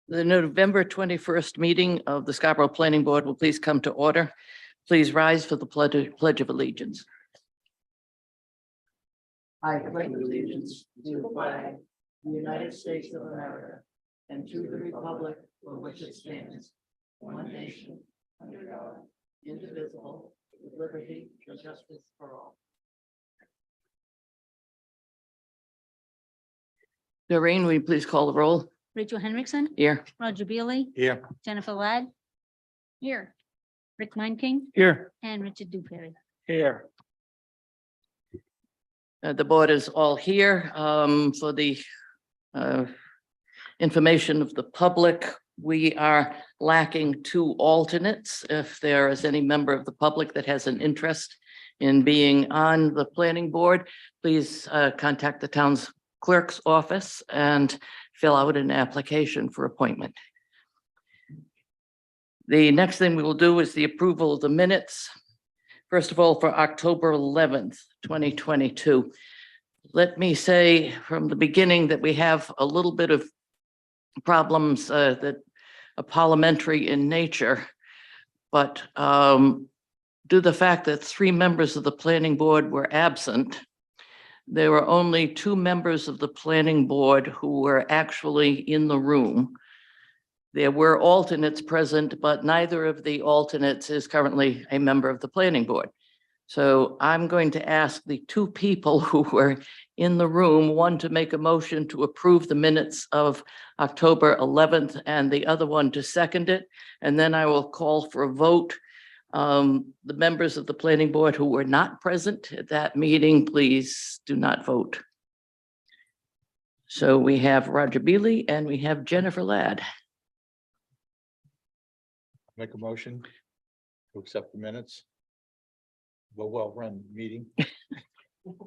The November 21st meeting of the Scarborough Planning Board will please come to order. Please rise for the Pledge of Allegiance. I pledge allegiance to the flag of the United States of America and to the republic for which it stands, one nation, under God, indivisible, with liberty and justice for all. Doreen, will you please call the roll? Rachel Henriksen, Here. Roger Beely, Here. Jennifer Ladd. Here. Rick Meinking Here. and Richard Dewberry. Here. The board is all here for the information of the public. We are lacking 2 alternates. If there is any member of the public that has an interest in being on the planning board, please contact the town's clerk's office and fill out an application for appointment. The next thing we will do is the approval of the minutes. First of all, for October 11th, 2022. Let me say from the beginning that we have a little bit of problems that are parliamentary in nature, but due to the fact that 3 members of the planning board were absent, there were only 2 members of the planning board who were actually in the room. There were alternates present, but neither of the alternates is currently a member of the planning board. So I'm going to ask the 2 people who were in the room, one to make a motion to approve the minutes of October 11th and the other one to second it. And then I will call for a vote. The members of the planning board who were not present at that meeting, please do not vote. So we have Roger Beely and we have Jennifer Ladd. Make a motion to accept the minutes. Well-run meeting.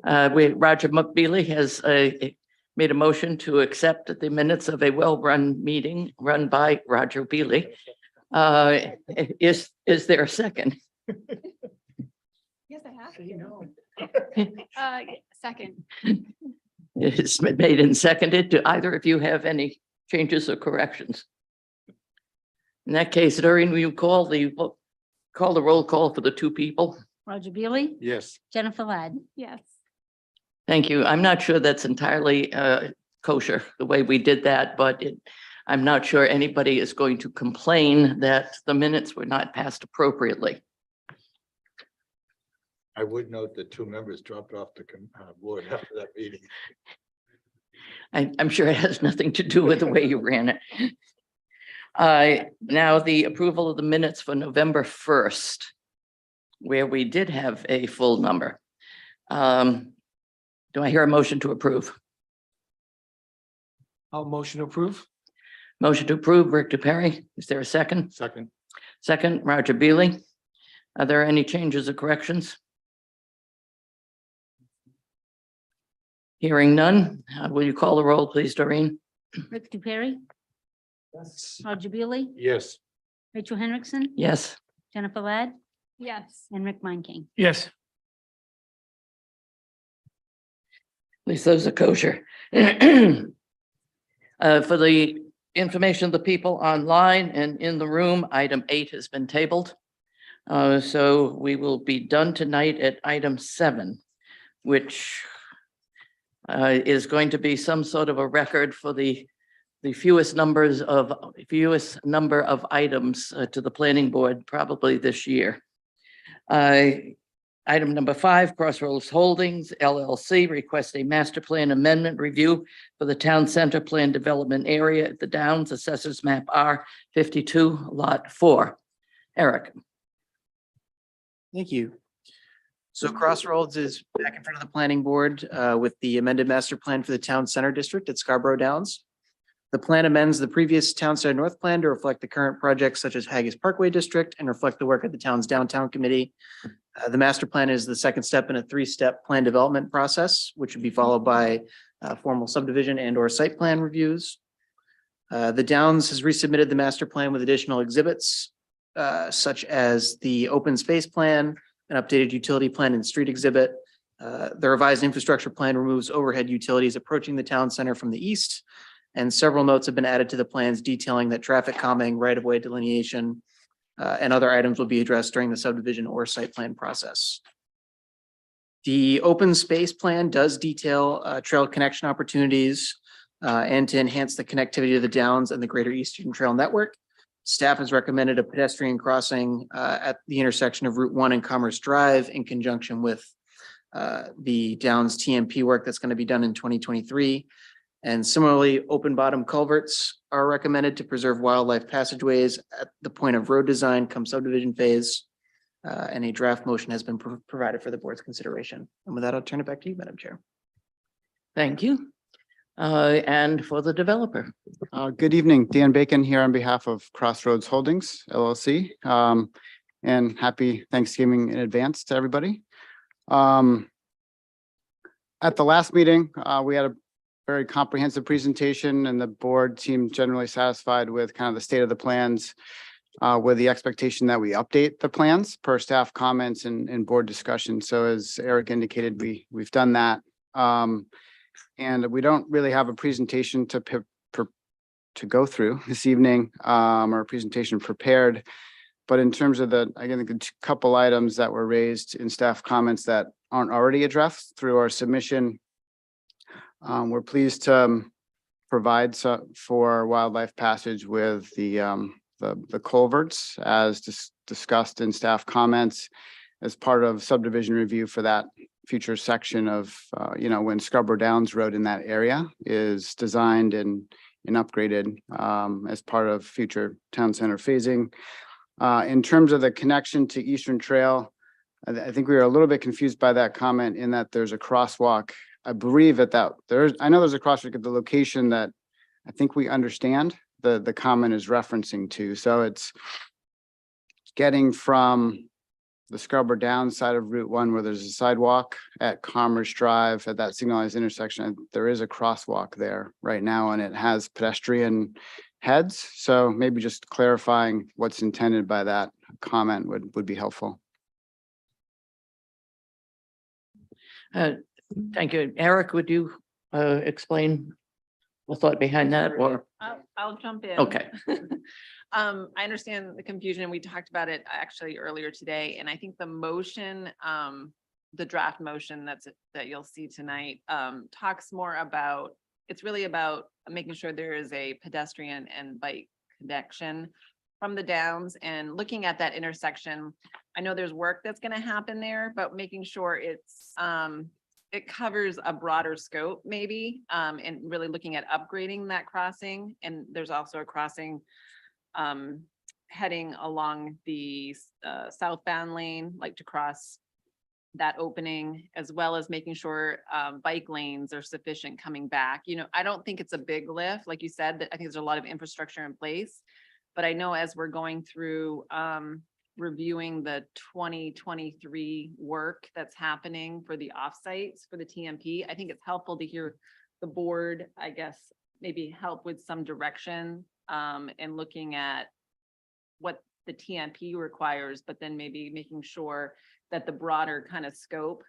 Roger McBeely has made a motion to accept the minutes of a well-run meeting run by Roger Beely. Is there a second? Yes, I have. Second. It's been made and seconded. Do either of you have any changes or corrections? In that case, Doreen, will you call the roll call for the 2 people? Roger Beely, Yes. Jennifer Ladd. Yes. Thank you. I'm not sure that's entirely kosher, the way we did that, but I'm not sure anybody is going to complain that the minutes were not passed appropriately. I would note that 2 members dropped off the board after that meeting. I'm sure it has nothing to do with the way you ran it. Now the approval of the minutes for November 1st, where we did have a full number. Do I hear a motion to approve? I'll motion to approve. Motion to approve, Rick DePerry. Is there a second? Second. Second, Roger Beely. Are there any changes or corrections? Hearing none, will you call the roll, please, Doreen? Rick Dewberry, Yes. Roger Beely, Yes. Rachel Henriksen, Yes. Jennifer Ladd Yes. and Rick Meinking. Yes. At least those are kosher. For the information of the people online and in the room, item 8 has been tabled. So we will be done tonight at item 7, which is going to be some sort of a record for the fewest number of items to the planning board probably this year. Item number 5, Crossroads Holdings LLC requests a master plan amendment review for the town center plan development area at the Downs, Assessors Map R52, Lot 4. Eric. Thank you. So Crossroads is back in front of the planning board with the amended master plan for the town center district at Scarborough Downs. The plan amends the previous Town Center North plan to reflect the current projects such as Haggis Parkway District and reflect the work of the town's downtown committee. The master plan is the second step in a 3-step plan development process, which would be followed by formal subdivision and or site plan reviews. The Downs has resubmitted the master plan with additional exhibits such as the open space plan, an updated utility plan and street exhibit. The revised infrastructure plan removes overhead utilities approaching the town center from the east And several notes have been added to the plans detailing that traffic calming, right-of-way delineation, and other items will be addressed during the subdivision or site plan process. The open space plan does detail trail connection opportunities and to enhance the connectivity of the Downs and the Greater Eastern Trail Network. Staff has recommended a pedestrian crossing at the intersection of Route 1 and Commerce Drive in conjunction with the Downs TMP work that's going to be done in 2023. And similarly, open bottom culverts are recommended to preserve wildlife passageways at the point of road design come subdivision phase. And a draft motion has been provided for the board's consideration. And with that, I'll turn it back to you, Madam Chair. Thank you. And for the developer. Good evening, Dan Bacon here on behalf of Crossroads Holdings LLC. And happy Thanksgiving in advance to everybody. At the last meeting, we had a very comprehensive presentation and the board seemed generally satisfied with kind of the state of the plans with the expectation that we update the plans per staff comments and board discussion. So as Eric indicated, we've done that. And we don't really have a presentation to go through this evening or a presentation prepared. But in terms of again, the couple items that were raised in staff comments that aren't already addressed through our submission, we're pleased to provide for wildlife passage with the culverts as discussed in staff comments as part of subdivision review for that future section of, when Scarborough Downs Road in that area is designed and upgraded as part of future town center phasing. In terms of the connection to Eastern Trail, I think we were a little bit confused by that comment in that there's a crosswalk. I believe I know there's a crosswalk at the location that I think we understand the comment is referencing to. So it's getting from the Scarborough Downs side of Route 1 where there's a sidewalk at Commerce Drive at that signalized intersection. There is a crosswalk there right now and it has pedestrian heads. So maybe just clarifying what's intended by that comment would be helpful. Thank you. Eric, would you explain the thought behind that or? I'll jump in. Okay. I understand the confusion and we talked about it actually earlier today. And I think the motion, the draft motion that you'll see tonight talks more about, it's really about making sure there is a pedestrian and bike connection from the Downs and looking at that intersection. I know there's work that's going to happen there, but making sure it covers a broader scope maybe, and really looking at upgrading that crossing. And there's also a crossing heading along the southbound lane, like to cross that opening, as well as making sure bike lanes are sufficient coming back. I don't think it's a big lift, like you said, that I think there's a lot of infrastructure in place. But I know as we're going through reviewing the 2023 work that's happening for the offsites for the TMP, I think it's helpful to hear the board, I guess, maybe help with some direction and looking at what the TMP requires, but then maybe making sure that the broader kind of scope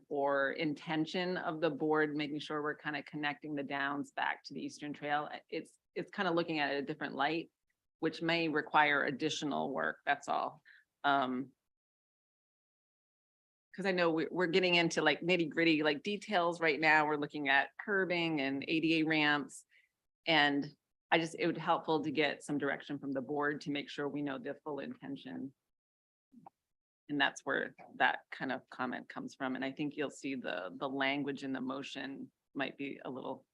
or intention of the board, making sure we're kind of connecting the Downs back to the Eastern Trail. It's kind of looking at it a different light, which may require additional work. That's all. Because I know we're getting into like nitty gritty like details right now. We're looking at curbing and ADA ramps. And it would be helpful to get some direction from the board to make sure we know the full intention. And that's where that kind of comment comes from. And I think you'll see the language in the motion might be a little,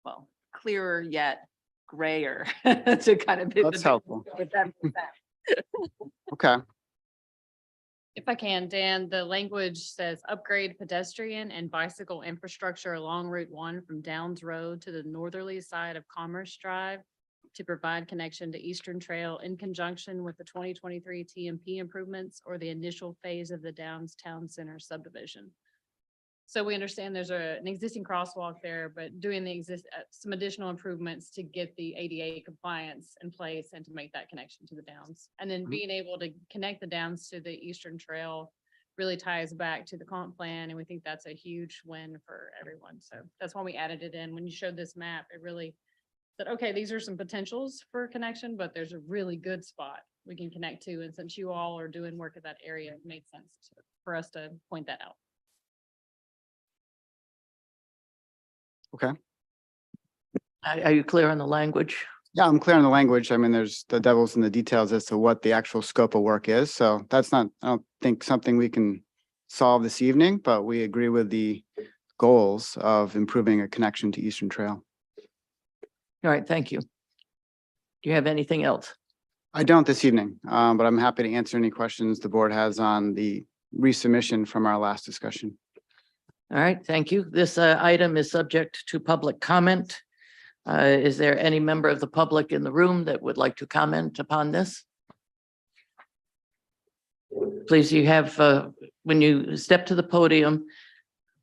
well, clearer yet grayer to kind of. That's helpful. If that makes sense. Okay. If I can, Dan, the language says upgrade pedestrian and bicycle infrastructure along Route 1 from Downs Road to the northerly side of Commerce Drive to provide connection to Eastern Trail in conjunction with the 2023 TMP improvements or the initial phase of the Downs Town Center subdivision. So we understand there's an existing crosswalk there, but doing some additional improvements to get the ADA compliance in place and to make that connection to the Downs. And then being able to connect the Downs to the Eastern Trail really ties back to the comp plan, and we think that's a huge win for everyone. So that's why we added it in. When you showed this map, it really said, okay, these are some potentials for connection, but there's a really good spot we can connect to. And since you all are doing work at that area, it made sense for us to point that out. Okay. Are you clear on the language? Yeah, I'm clear on the language. I mean, there's the devil's in the details as to what the actual scope of work is. So that's not, I don't think something we can solve this evening, but we agree with the goals of improving a connection to Eastern Trail. All right, thank you. Do you have anything else? I don't this evening, but I'm happy to answer any questions the board has on the resubmission from our last discussion. All right, thank you. This item is subject to public comment. Is there any member of the public in the room that would like to comment upon this? Please, you have, when you step to the podium,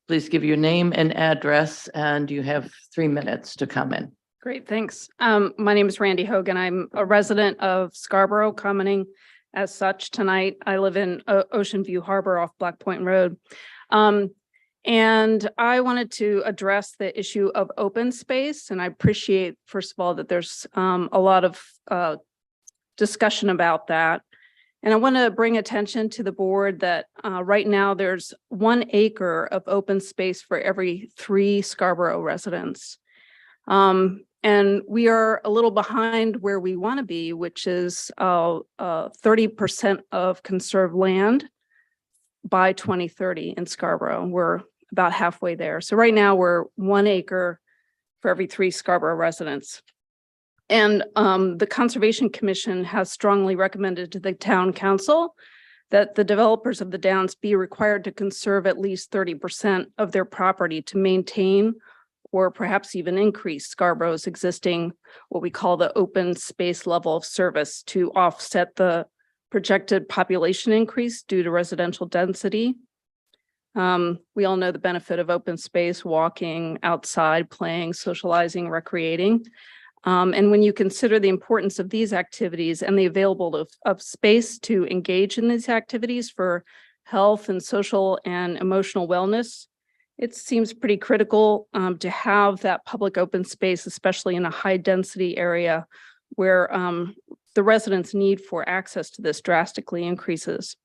please give your name and address, and you have 3 minutes to comment. Great, thanks. My name is Randy Hogan. I'm a resident of Scarborough, commenting as such tonight. I live in Ocean View Harbor off Black Point Road. And I wanted to address the issue of open space. And I appreciate, first of all, that there's a lot of discussion about that. And I want to bring attention to the board that right now there's 1 acre of open space for every 3 Scarborough residents. And we are a little behind where we want to be, which is 30% of conserved land by 2030 in Scarborough. We're about halfway there. So right now we're 1 acre for every 3 Scarborough residents. And the Conservation Commission has strongly recommended to the town council that the developers of the Downs be required to conserve at least 30% of their property to maintain or perhaps even increase Scarborough's existing, what we call the open space level of service, to offset the projected population increase due to residential density. We all know the benefit of open space, walking outside, playing, socializing, recreating. And when you consider the importance of these activities and the available of space to engage in these activities for health and social and emotional wellness, it seems pretty critical to have that public open space, especially in a high density area where the residents' need for access to this drastically increases.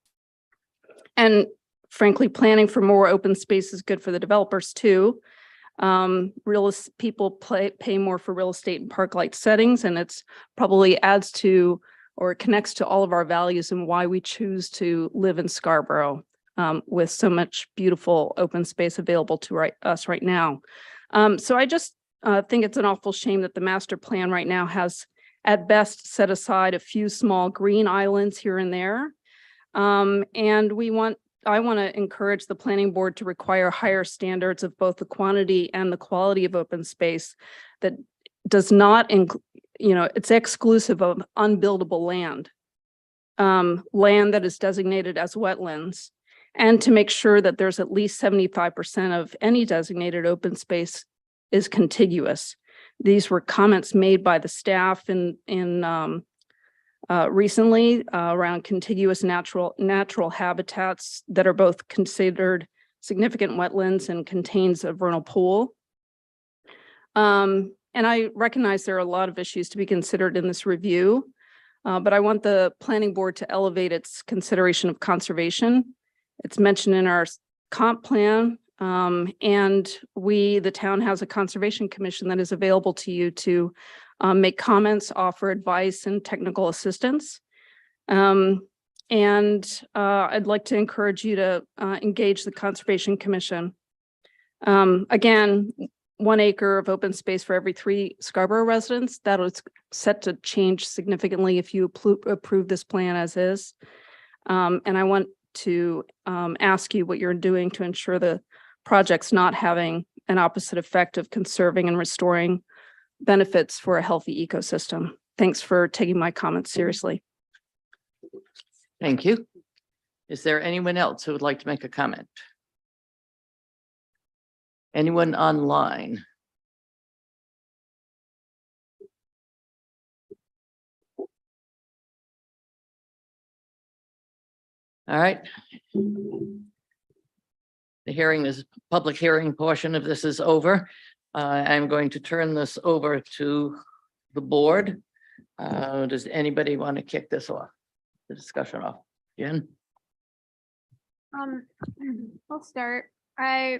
And frankly, planning for more open space is good for the developers too. People pay more for real estate and park-like settings, and it's probably adds to or connects to all of our values and why we choose to live in Scarborough with so much beautiful open space available to us right now. So I just think it's an awful shame that the master plan right now has at best set aside a few small green islands here and there. And I want to encourage the planning board to require higher standards of both the quantity and the quality of open space that does not include, it's exclusive of unbuildable land, land that is designated as wetlands, and to make sure that there's at least 75% of any designated open space is contiguous. These were comments made by the staff recently around contiguous natural habitats that are both considered significant wetlands and contains a vernal pool. And I recognize there are a lot of issues to be considered in this review, but I want the planning board to elevate its consideration of conservation. It's mentioned in our comp plan, and the town has a conservation commission that is available to you to make comments, offer advice and technical assistance. And I'd like to encourage you to engage the Conservation Commission. Again, 1 acre of open space for every 3 Scarborough residents. That is set to change significantly if you approve this plan as is. And I want to ask you what you're doing to ensure the project's not having an opposite effect of conserving and restoring benefits for a healthy ecosystem. Thanks for taking my comments seriously. Thank you. Is there anyone else who would like to make a comment? Anyone online? All right. The hearing is, public hearing portion of this is over. I'm going to turn this over to the board. Does anybody want to kick this off? The discussion off? Jen? I'll start. I'm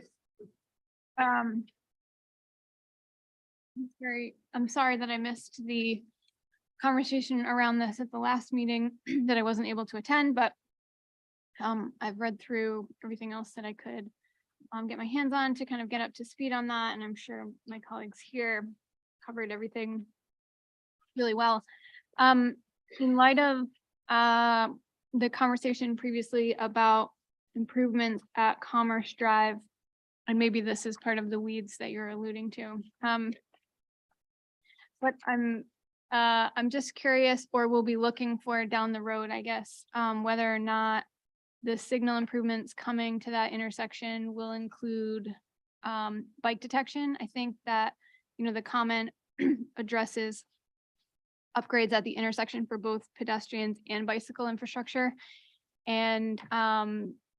sorry that I missed the conversation around this at the last meeting that I wasn't able to attend, but I've read through everything else that I could get my hands on to kind of get up to speed on that. And I'm sure my colleagues here covered everything really well. In light of the conversation previously about improvements at Commerce Drive, and maybe this is part of the weeds that you're alluding to. But I'm just curious, or we'll be looking for down the road, I guess, whether or not the signal improvements coming to that intersection will include bike detection. I think that, the comment addresses upgrades at the intersection for both pedestrians and bicycle infrastructure. And,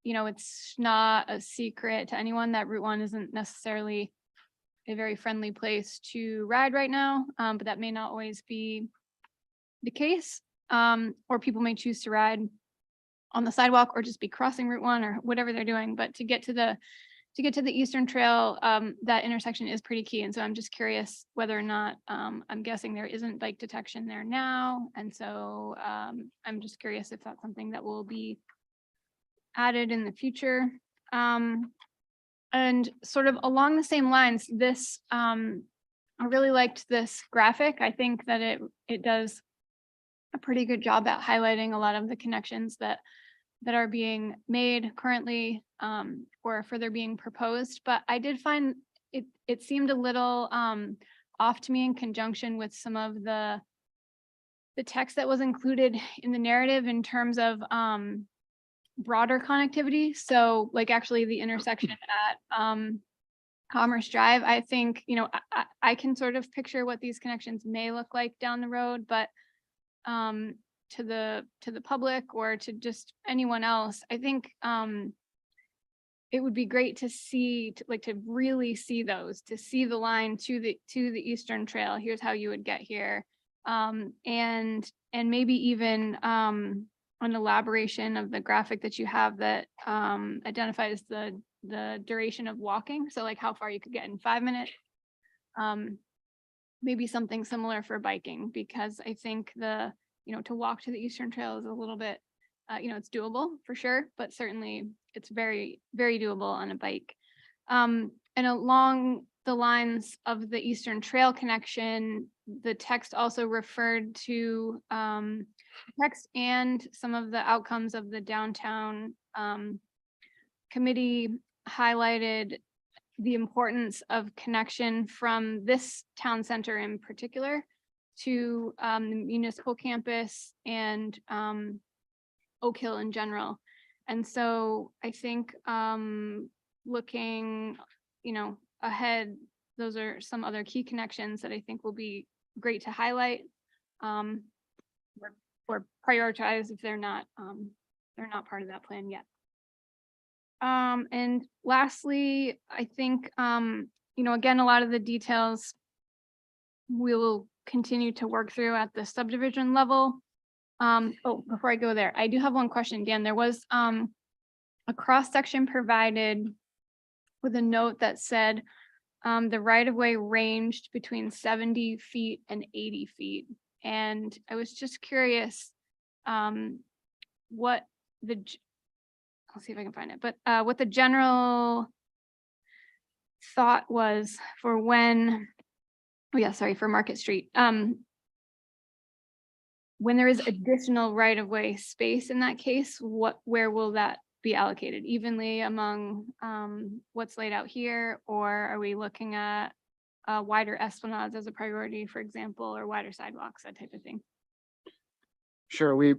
it's not a secret to anyone that Route 1 isn't necessarily a very friendly place to ride right now, but that may not always be the case. Or people may choose to ride on the sidewalk or just be crossing Route 1 or whatever they're doing. But to get to the Eastern Trail, that intersection is pretty key. And so I'm just curious whether or not, I'm guessing there isn't bike detection there now. And so I'm just curious if that's something that will be added in the future. And sort of along the same lines, this, I really liked this graphic. I think that it does a pretty good job at highlighting a lot of the connections that are being made currently, or further being proposed. But I did find it seemed a little off to me in conjunction with some of the text that was included in the narrative in terms of broader connectivity. So like actually the intersection at Commerce Drive, I think, I can sort of picture what these connections may look like down the road, but to the public or to just anyone else, I think it would be great to see, to really see those, to see the line to the Eastern Trail. Here's how you would get here, and maybe even an elaboration of the graphic that you have that identifies the duration of walking. So like how far you could get in 5 minutes. Maybe something similar for biking, because I think to walk to the Eastern Trail is a little bit, it's doable for sure, but certainly it's very, very doable on a bike. And along the lines of the Eastern Trail connection, the text also referred to text and some of the outcomes of the downtown committee highlighted the importance of connection from this town center in particular to the municipal campus and Oak Hill in general. And so I think looking, ahead, those are some other key connections that I think will be great to highlight or prioritize if they're not part of that plan yet. And lastly, I think, again, a lot of the details we will continue to work through at the subdivision level. Before I go there, I do have one question, Dan. There was a cross section provided with a note that said the right-of-way ranged between 70 feet and 80 feet. And I was just curious what I'll see if I can find it, but what the general thought was for when, for Market Street. When there is additional right-of-way space in that case, where will that be allocated? Evenly among what's laid out here, or are we looking at wider esplanades as a priority, for example, or wider sidewalks, that type of thing? Sure, we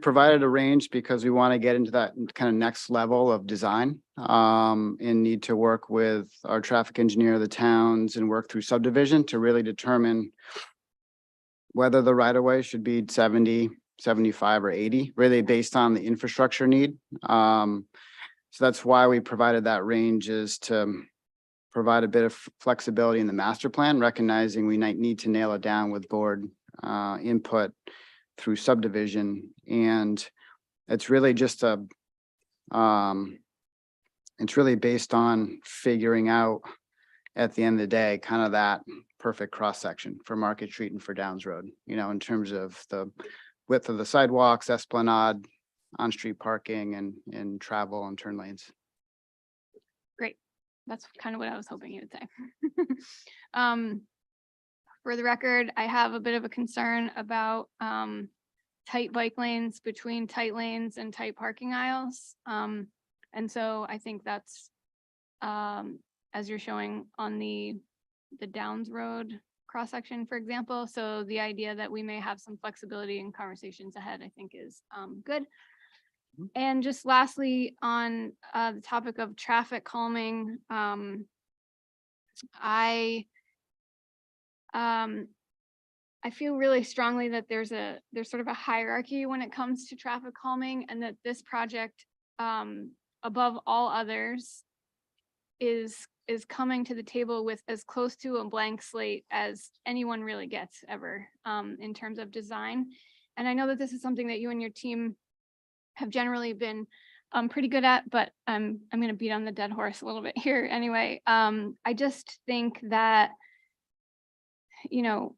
provided a range because we want to get into that kind of next level of design and need to work with our traffic engineer, the towns, and work through subdivision to really determine whether the right of way should be 70, 75 or 80, really based on the infrastructure need. So that's why we provided that range, is to provide a bit of flexibility in the master plan, recognizing we might need to nail it down with board input through subdivision. And it's really just it's really based on figuring out at the end of the day, kind of that perfect cross section for Market Street and for Downs Road, you know, in terms of the width of the sidewalks, esplanade, on-street parking and travel and turn lanes. Great. That's kind of what I was hoping you would say. For the record, I have a bit of a concern about tight bike lanes between tight lanes and tight parking aisles. And so I think that's as you're showing on the Downs Road cross section, for example. So the idea that we may have some flexibility in conversations ahead, I think is good. And just lastly, on the topic of traffic calming, I feel really strongly that there's sort of a hierarchy when it comes to traffic calming, and that this project, above all others, is coming to the table with as close to a blank slate as anyone really gets ever, in terms of design. And I know that this is something that you and your team have generally been pretty good at, but I'm going to beat on the dead horse a little bit here anyway. I just think that, you know,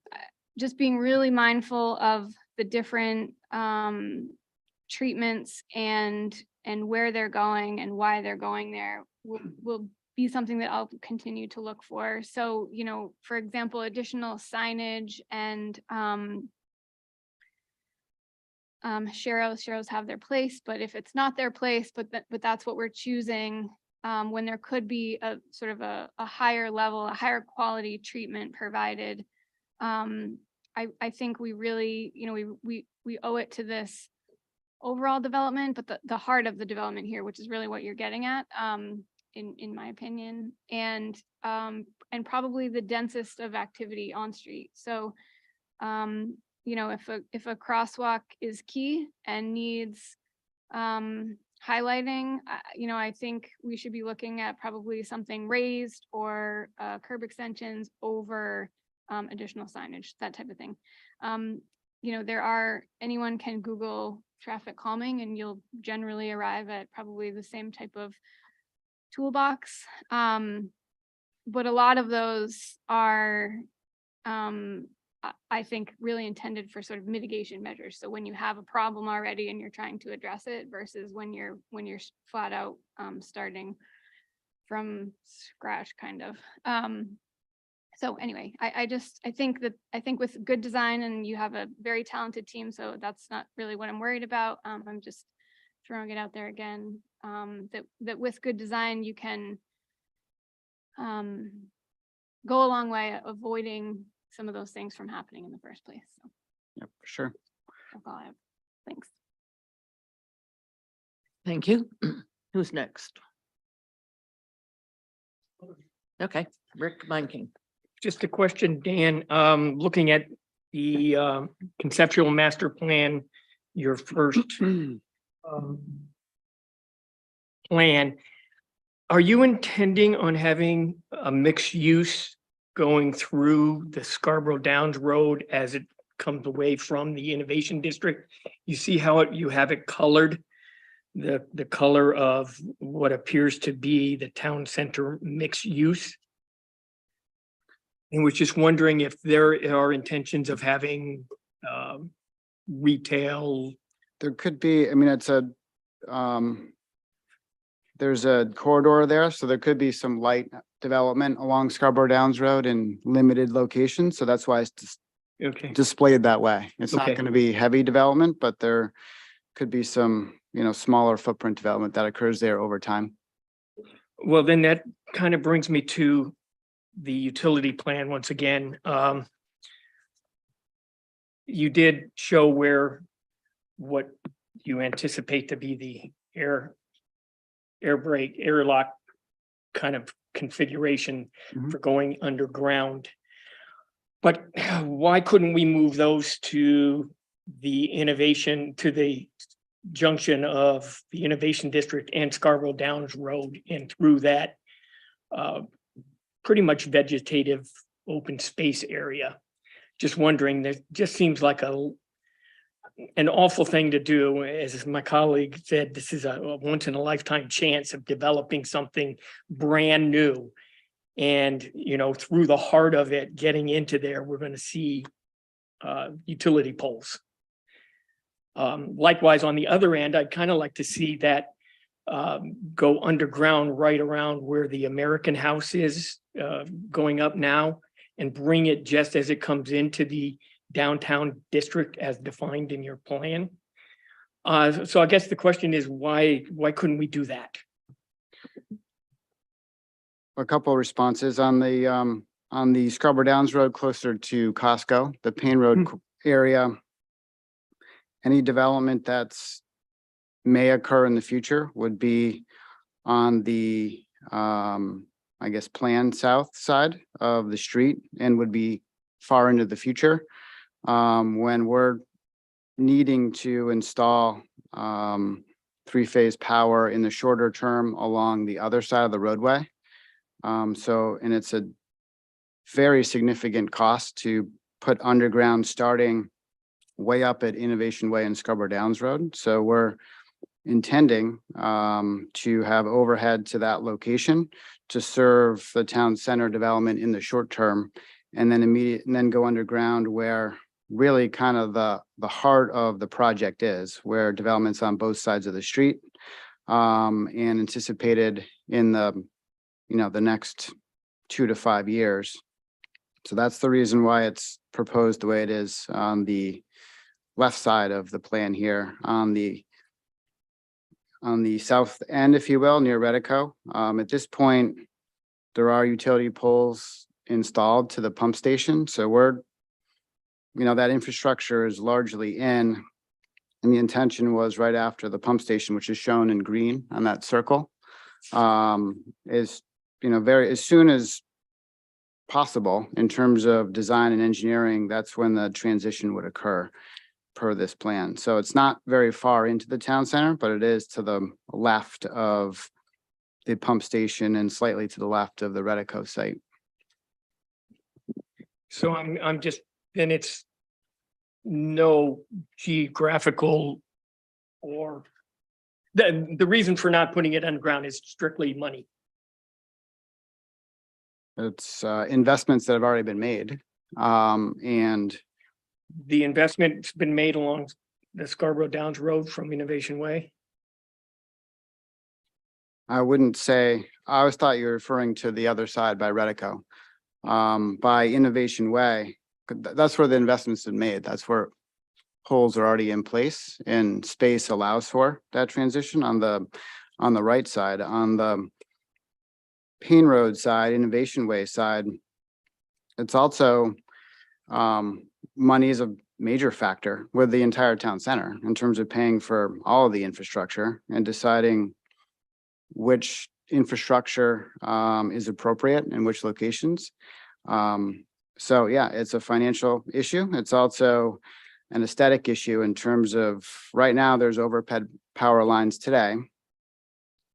just being really mindful of the different treatments and where they're going and why they're going there will be something that I'll continue to look for. So, you know, for example, additional signage and Sharrows have their place, but if it's not their place, but that's what we're choosing, when there could be a sort of a higher level, a higher quality treatment provided. I think we really, you know, we owe it to this overall development, but the heart of the development here, which is really what you're getting at, in my opinion, and probably the densest of activity on street. So, you know, if a crosswalk is key and needs highlighting, you know, I think we should be looking at probably something raised or curb extensions over additional signage, that type of thing. You know, anyone can Google traffic calming and you'll generally arrive at probably the same type of toolbox. But a lot of those are, I think, really intended for sort of mitigation measures. So when you have a problem already and you're trying to address it versus when you're flat out starting from scratch, kind of. So anyway, I think with good design, and you have a very talented team, so that's not really what I'm worried about. I'm just throwing it out there again, that with good design, you can go a long way avoiding some of those things from happening in the first place. So Yep, for sure. that's all I have. Thanks. Thank you. Who's next? Okay, Rick Meinking. Just a question, Dan, looking at the conceptual master plan, your first plan, are you intending on having a mixed use going through the Scarborough Downs Road as it comes away from the Innovation District? You see how you have it colored, the color of what appears to be the town center mixed use? And was just wondering if there are intentions of having retail. There could be, I mean, it's there's a corridor there, so there could be some light development along Scarborough Downs Road in limited locations. So that's why it's Okay. displayed that way. It's not Okay. going to be heavy development, but there could be some, you know, smaller footprint development that occurs there over time. Well, then that kind of brings me to the utility plan once again. You did show what you anticipate to be the airlock kind of configuration for going underground. But why couldn't we move those to the innovation to the junction of the Innovation District and Scarborough Downs Road and through that pretty much vegetative open space area. Just wondering, that just seems like an awful thing to do. As my colleague said, this is a once in a lifetime chance of developing something brand new. And, you know, through the heart of it, getting into there, we're going to see utility poles. Likewise, on the other end, I'd kind of like to see that go underground right around where the American House is going up now, and bring it just as it comes into the downtown district as defined in your plan. So I guess the question is, why couldn't we do that? A couple of responses on the Scarborough Downs Road closer to Costco, the Payne Road area. Any development that's may occur in the future would be on the, I guess, planned south side of the street and would be far into the future. When we're needing to install three-phase power in the shorter term along the other side of the roadway. And it's a very significant cost to put underground starting way up at Innovation Way and Scarborough Downs Road. So we're intending to have overhead to that location to serve the town center development in the short term, and then go underground where really kind of the heart of the project is, where development's on both sides of the street, and anticipated in the next 2 to 5 years. So that's the reason why it's proposed the way it is on the left side of the plan here, on the south end, if you will, near Redico. At this point, there are utility poles installed to the pump station. So that infrastructure is largely in, and the intention was right after the pump station, which is shown in green on that circle, is, very, as soon as possible in terms of design and engineering, that's when the transition would occur per this plan. So it's not very far into the town center, but it is to the left of the pump station and slightly to the left of the Redico site. So I'm just, then it's no geographical, or the reason for not putting it underground is strictly money. It's investments that have already been made. And The investment's been made along the Scarborough Downs Road from Innovation Way. I wouldn't say, I always thought you were referring to the other side by Redico. By Innovation Way, that's where the investments been made. That's where poles are already in place and space allows for that transition on the right side. On the Payne Road side, Innovation Way side, it's also money is a major factor with the entire town center in terms of paying for all of the infrastructure and deciding which infrastructure is appropriate in which locations. So yeah, it's a financial issue. It's also an aesthetic issue in terms of right now there's overhead power lines today.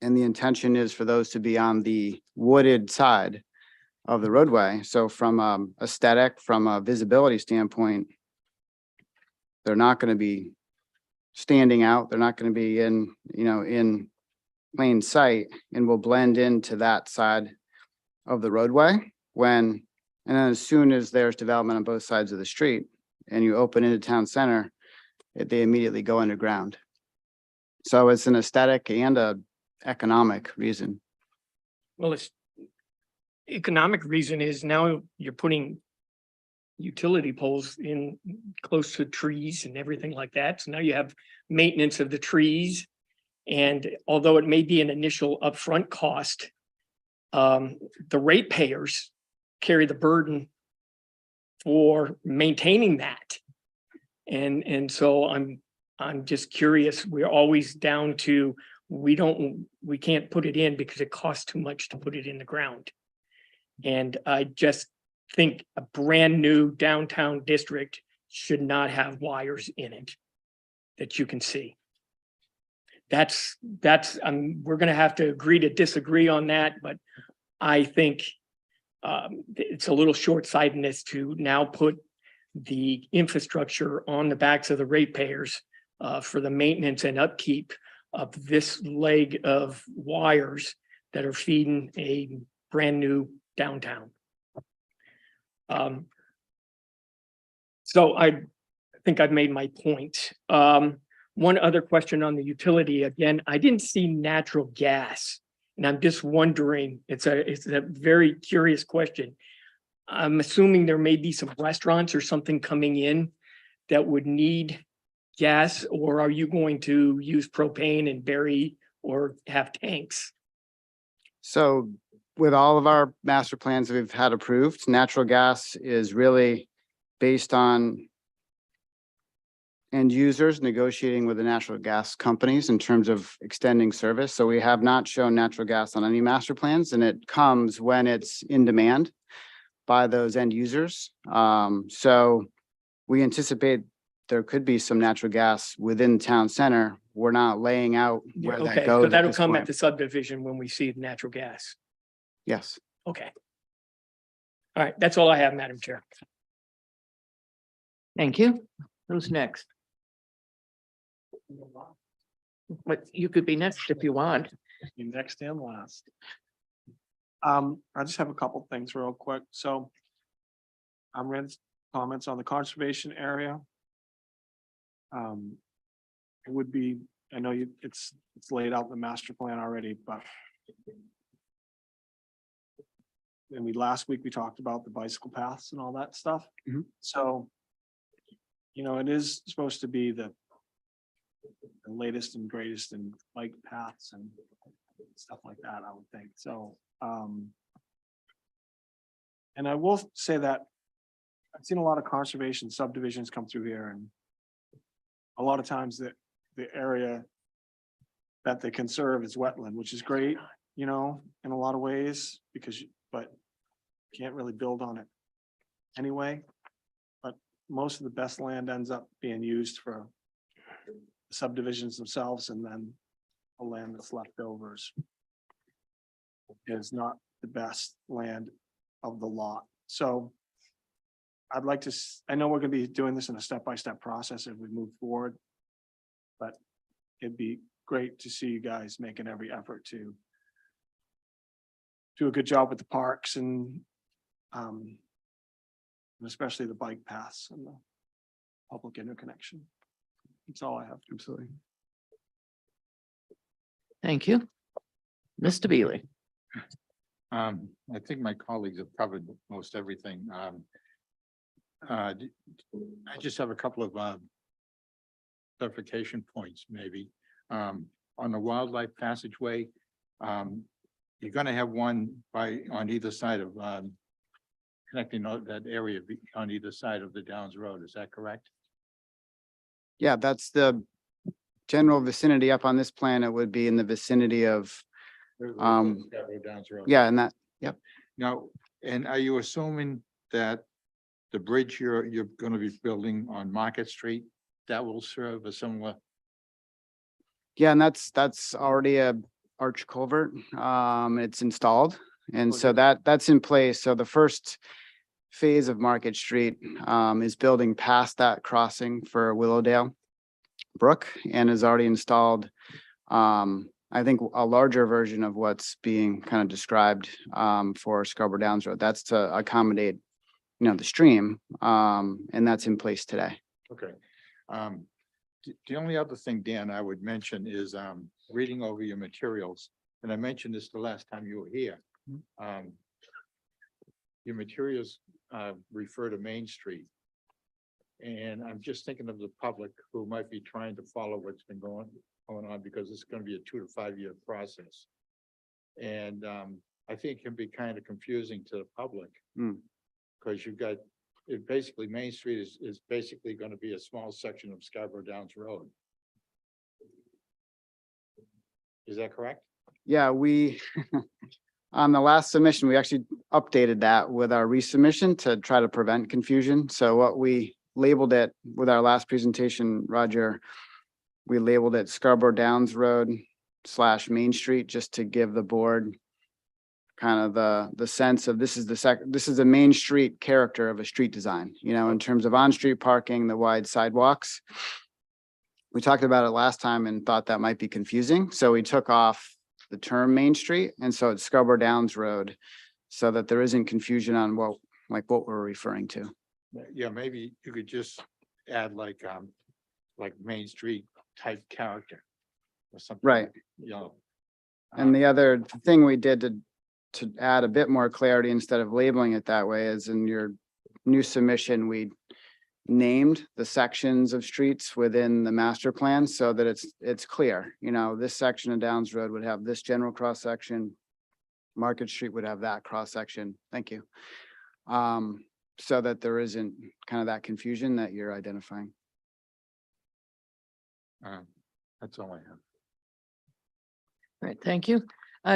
And the intention is for those to be on the wooded side of the roadway. So from aesthetic, from a visibility standpoint, they're not going to be standing out. They're not going to be in plain sight, and will blend into that side of the roadway and then as soon as there's development on both sides of the street and you open into town center, they immediately go underground. So it's an aesthetic and a economic reason. Well, it's economic reason is now you're putting utility poles in close to trees and everything like that. So now you have maintenance of the trees. And although it may be an initial upfront cost, the ratepayers carry the burden for maintaining that. And so I'm just curious, we're always down to, we can't put it in because it costs too much to put it in the ground. And I just think a brand new downtown district should not have wires in it that you can see. That's, we're gonna have to agree to disagree on that, but I think it's a little short-sightedness to now put the infrastructure on the backs of the ratepayers for the maintenance and upkeep of this leg of wires that are feeding a brand new downtown. So I think I've made my point. One other question on the utility, again, I didn't see natural gas. And I'm just wondering, it's a very curious question. I'm assuming there may be some restaurants or something coming in that would need gas, or are you going to use propane and bury or have tanks? So with all of our master plans that we've had approved, natural gas is really based on end users negotiating with the natural gas companies in terms of extending service. So we have not shown natural gas on any master plans, and it comes when it's in demand by those end users. So we anticipate there could be some natural gas within town center. We're not laying out where that Okay, goes. so at that'll this come at point. the subdivision when we see the natural gas. Yes. Okay. All right, that's all I have, Madam Chair. Thank you. Who's next? But you could be next if you want. You next and last. I just have a couple things real quick. So I'm ready comments on the conservation area. It would be, I know it's laid out in the master plan already, but last week we talked about the bicycle paths and all that stuff. Mhm. So, it is supposed to be the latest and greatest in bike paths and stuff like that, I would think. So, and I will say that I've seen a lot of conservation subdivisions come through here, and a lot of times the area that they conserve is wetland, which is great, in a lot of ways, but you can't really build on it anyway. But most of the best land ends up being used for subdivisions themselves, and then the land that's left over is not the best land of the lot. So I'd like to, I know we're gonna be doing this in a step-by-step process as we move forward, but it'd be great to see you guys making every effort to do a good job with the parks and especially the bike paths and the public interconnection. That's all I have. Absolutely. Thank you. Mr. Beely. I think my colleagues have covered most everything. I just have a couple of clarification points, maybe. On the wildlife passageway, you're gonna have one on either side of connecting that area on either side of the Downs Road. Is that correct? Yeah, that's the general vicinity up on this plan. It would be in the vicinity of, Scarborough Downs Road. yeah, and that, Now, and are you assuming that the bridge you're gonna be building on Market Street, that will serve a similar? yeah, and that's already a arch culvert. It's installed. And so that's in place. So the first phase of Market Street is building past that crossing for Willowdale Brook and is already installed. I think a larger version of what's being kind of described for Scarborough Downs Road. That's to accommodate, the stream, and that's in place today. Okay. The only other thing, Dan, I would mention is reading over your materials, and I mentioned this the last time you were here. Your materials refer to Main Street. And I'm just thinking of the public who might be trying to follow what's been going on, because it's going to be a 2 to 5 year process. And I think it can be kind of confusing to the public. Because you've got, basically Main Street is basically going to be a small section of Scarborough Downs Road. Is that correct? Yeah, we, on the last submission, we actually updated that with our resubmission to try to prevent confusion. So what we labeled it with our last presentation, Roger. We labeled it Scarborough Downs Road / Main Street, just to give the board kind of the sense of this is the main street character of a street design, you know, in terms of on-street parking, the wide sidewalks. We talked about it last time and thought that might be confusing. So we took off the term Main Street. And so it's Scarborough Downs Road, so that there isn't confusion on what we're referring to. Yeah, maybe you could just add like Main Street type character or something. Right. You know. And the other thing we did to add a bit more clarity instead of labeling it that way is in your new submission, we named the sections of streets within the master plan so that it's clear, you know, this section of Downs Road would have this general cross section. Market Street would have that cross section. Thank you. So that there isn't kind of that confusion that you're identifying. That's all I have. All right, thank you.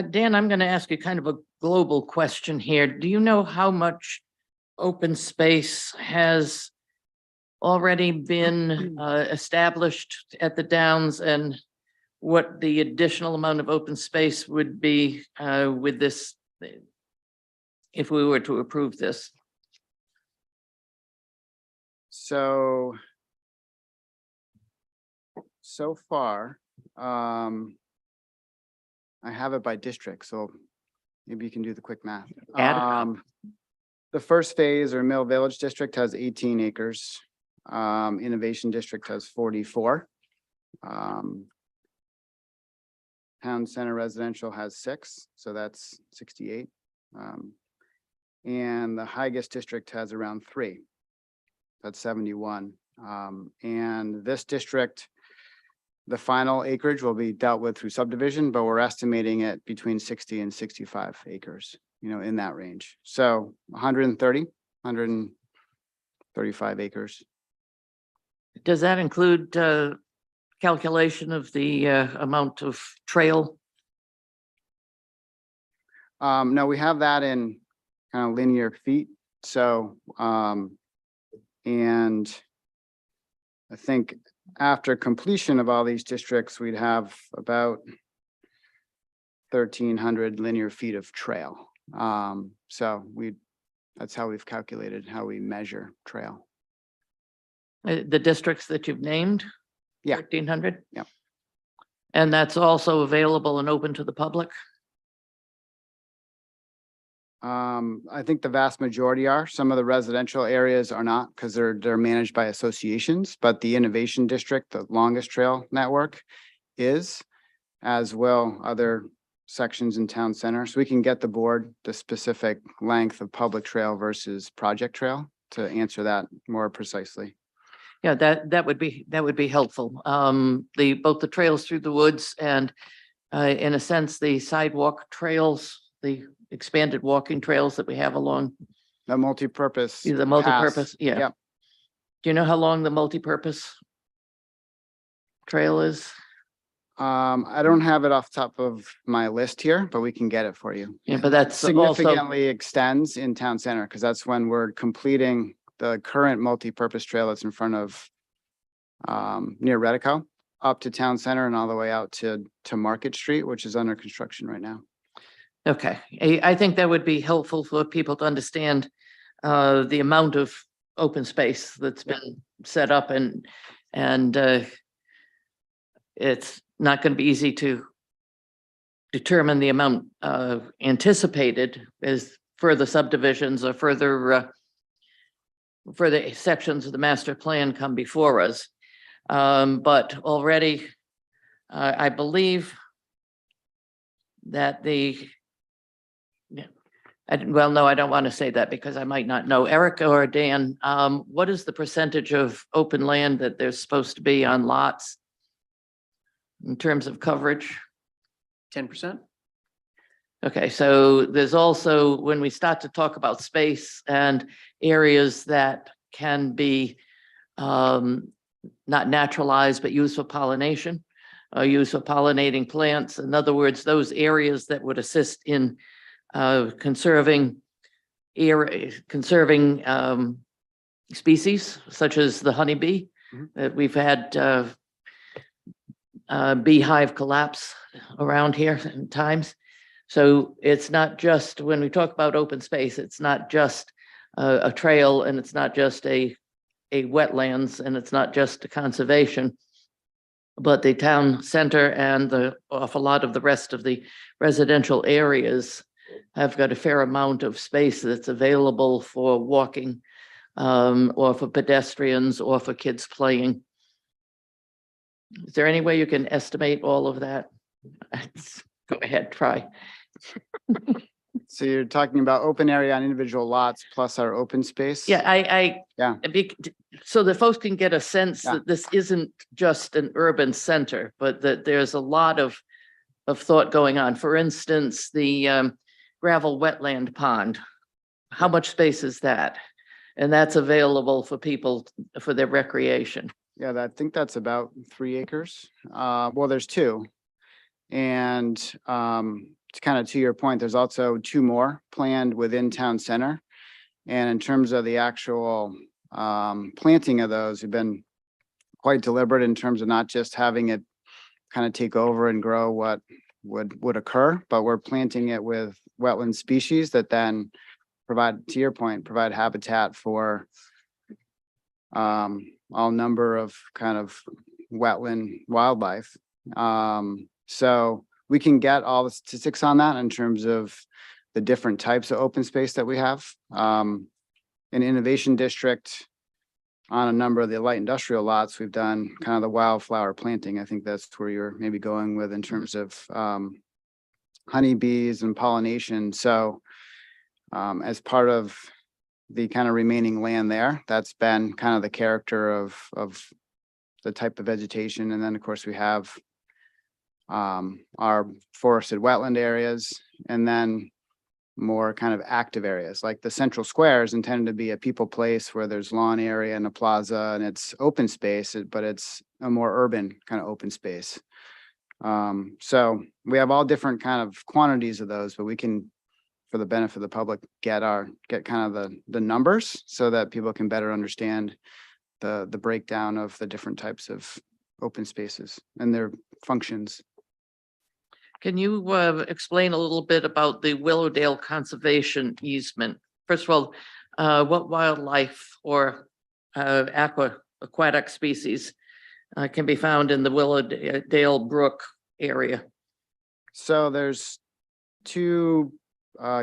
Dan, I'm going to ask you kind of a global question here. Do you know how much open space has already been established at the Downs, and what the additional amount of open space would be with this, if we were to approve this? So far, I have it by district, so maybe you can do the quick math. Add it up. The first phase or Mill Village District has 18 acres. Innovation District has 44. Town Center Residential has 6, so that's 68. And the Highest District has around 3. That's 71. And this district, the final acreage will be dealt with through subdivision, but we're estimating it between 60 and 65 acres, you know, in that range. So 135 acres. Does that include calculation of the amount of trail? No, we have that in kind of linear feet. So, and I think after completion of all these districts, we'd have about 1,300 linear feet of trail. So that's how we've calculated how we measure trail. The districts that you've named? Yeah. 1,300? Yeah. And that's also available and open to the public? I think the vast majority are. Some of the residential areas are not because they're managed by associations, but the Innovation District, the longest trail network, is, as well other sections in Town Center. So we can get the board the specific length of public trail versus project trail to answer that more precisely. Yeah, that would be helpful. Both the trails through the woods and in a sense, the sidewalk trails, the expanded walking trails that we have along The multi-purpose. the multipurpose, yeah. Yep. Do you know how long the multipurpose trail is? I don't have it off the top of my list here, but we can get it for you. Yeah, but that's also, Significantly extends in Town Center because that's when we're completing the current multi-purpose trail that's in front of near Redico up to Town Center and all the way out to Market Street, which is under construction right now. okay. I think that would be helpful for people to understand the amount of open space that's been set up and it's not going to be easy to determine the amount anticipated as further subdivisions or further sections of the master plan come before us. But already, I believe that no, I don't want to say that because I might not know. Eric or Dan, what is the percentage of open land that there's supposed to be on lots in terms of coverage? 10%. Okay, so there's also, when we start to talk about space and areas that can be not naturalized, but used for pollination, used for pollinating plants. In other words, those areas that would assist in conserving species such as the honeybee. Mhm. That we've had beehive collapse around here in times. So it's not just, when we talk about open space, it's not just a trail, and it's not just a wetlands, and it's not just a conservation, but the town center and the awful lot of the rest of the residential areas have got a fair amount of space that's available for walking, or for pedestrians, or for kids playing. Is there any way you can estimate all of that? Go ahead, try. So you're talking about open area on individual lots plus our open space? Yeah, Yeah. So that folks can get a sense Yeah. that this isn't just an urban center, but that there's a lot of thought going on. For instance, the gravel wetland pond. How much space is that? And that's available for people for their recreation. Yeah, I think that's about 3 acres. Well, there's 2. And it's kind of to your point, there's also 2 more planned within town center. And in terms of the actual planting of those, we've been quite deliberate in terms of not just having it kind of take over and grow what would occur, but we're planting it with wetland species that then provide, to your point, provide habitat for all number of kind of wetland wildlife. So we can get all the statistics on that in terms of the different types of open space that we have. In Innovation District, on a number of the light industrial lots, we've done kind of the wildflower planting. I think that's where you're maybe going with in terms of honeybees and pollination. So as part of the kind of remaining land there, that's been kind of the character of the type of vegetation. And then, of course, we have our forested wetland areas, and then more kind of active areas, like the central square is intended to be a people place where there's lawn area and a plaza, and it's open space, but it's a more urban kind of open space. So we have all different kind of quantities of those, but we can, for the benefit of the public, get kind of the numbers so that people can better understand the breakdown of the different types of open spaces and their functions. Can you explain a little bit about the Willowdale Conservation Easement? First of all, what wildlife or aquatic species can be found in the Willowdale Brook area? So there's 2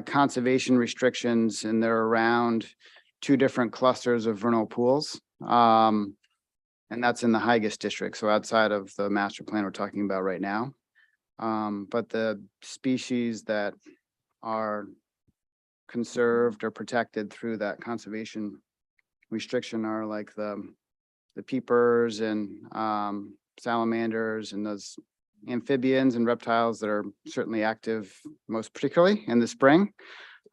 conservation restrictions, and they're around 2 different clusters of vernal pools. And that's in the Highest district, so outside of the master plan we're talking about right now. But the species that are conserved or protected through that conservation restriction are like the peepers and salamanders and those amphibians and reptiles that are certainly active, most particularly in the spring,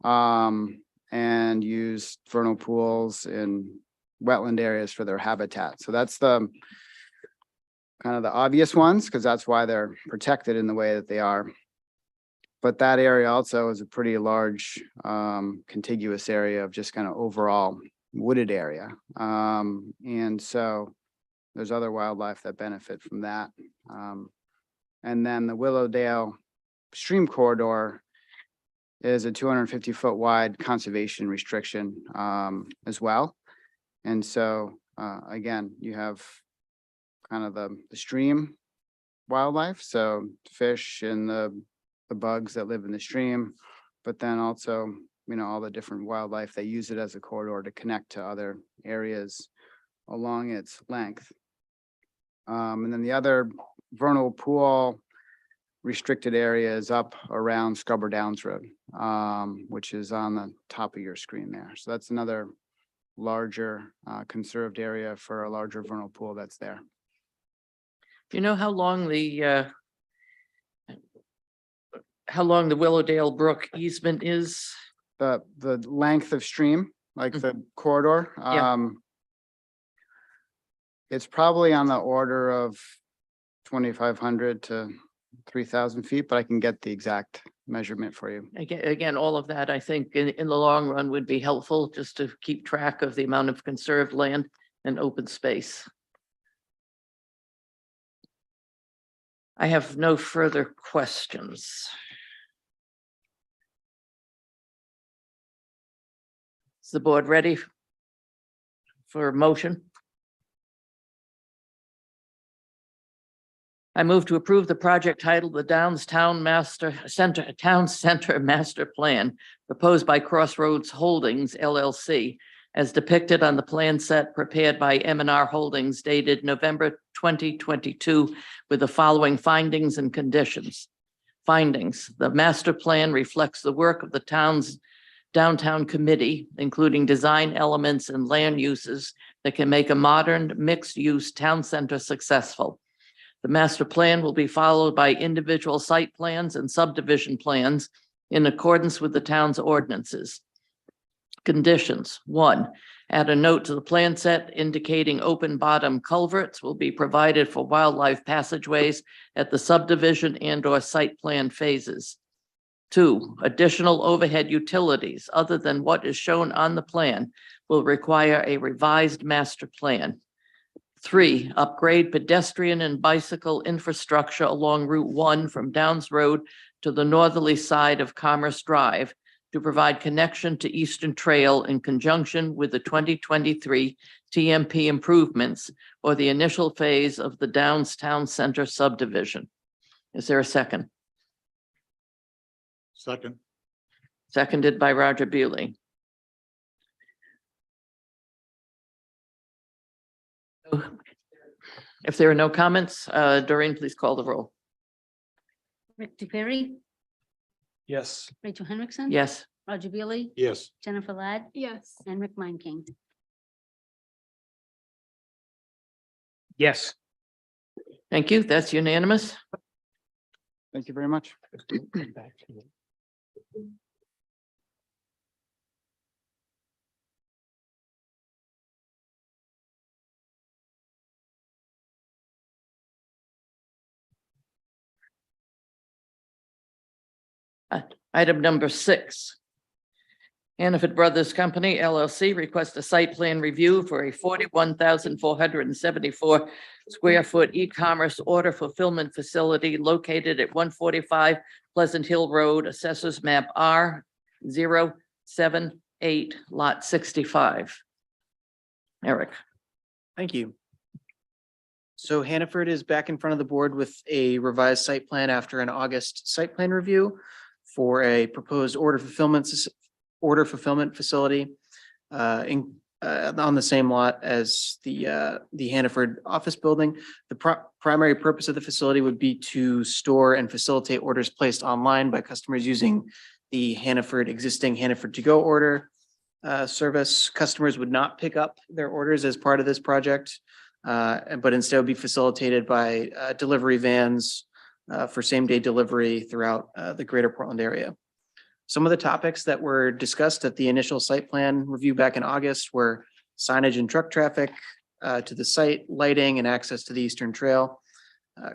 and use vernal pools in wetland areas for their habitat. So that's the kind of the obvious ones, because that's why they're protected in the way that they are. But that area also is a pretty large contiguous area of just kind of overall wooded area. And so there's other wildlife that benefit from that. And then the Willowdale Stream Corridor is a 250-foot wide conservation restriction as well. And so again, you have kind of the stream wildlife, so fish and the bugs that live in the stream, but then also, you know, all the different wildlife that use it as a corridor to connect to other areas along its length. And then the other vernal pool restricted area is up around Scarborough Downs Road, which is on the top of your screen there. So that's another larger conserved area for a larger vernal pool that's there. Do you know how long the Willowdale Brook easement is? The length of stream, like the corridor. Yeah. It's probably on the order of 2,500 to 3,000 feet, but I can get the exact measurement for you. Again, all of that, I think, in the long run would be helpful, just to keep track of the amount of conserved land and open space. I have no further questions. Is the board ready for a motion? I move to approve the project titled the Downs Town Center Master Plan proposed by Crossroads Holdings LLC as depicted on the plan set prepared by M&R Holdings dated November 2022 with the following findings and conditions. Findings: the master plan reflects the work of the town's downtown committee, including design elements and land uses that can make a modern mixed-use town center successful. The master plan will be followed by individual site plans and subdivision plans in accordance with the town's ordinances. Conditions: 1, add a note to the plan set indicating open bottom culverts will be provided for wildlife passageways at the subdivision and/or site plan phases. 2, additional overhead utilities other than what is shown on the plan will require a revised master plan. 3, upgrade pedestrian and bicycle infrastructure along Route 1 from Downs Road to the northerly side of Commerce Drive to provide connection to Eastern Trail in conjunction with the 2023 TMP improvements or the initial phase of the Downs Town Center subdivision. Is there a second? Second. Seconded by Roger Bewley. If there are no comments, Doreen, please call the roll. Rick DePerry, Yes. Rachel Henriksen. Yes. Roger Beely, Yes. Jennifer Ladd, Yes. and Rick Manking. Yes. Thank you. That's unanimous. Thank you very much. Item number 6. Hannaford Brothers Company LLC requests a site plan review for a 41,474 square foot e-commerce order fulfillment facility located at 145 Pleasant Hill Road, Assessors Map R078, Lot 65. Eric. Thank you. So Hannaford is back in front of the board with a revised site plan after an August site plan review for a proposed order fulfillment facility on the same lot as the Hannaford office building. The primary purpose of the facility would be to store and facilitate orders placed online by customers using the existing Hannaford to go order service. Customers would not pick up their orders as part of this project, but instead would be facilitated by delivery vans for same-day delivery throughout the greater Portland area. Some of the topics that were discussed at the initial site plan review back in August were signage and truck traffic to the site, lighting, and access to the Eastern Trail.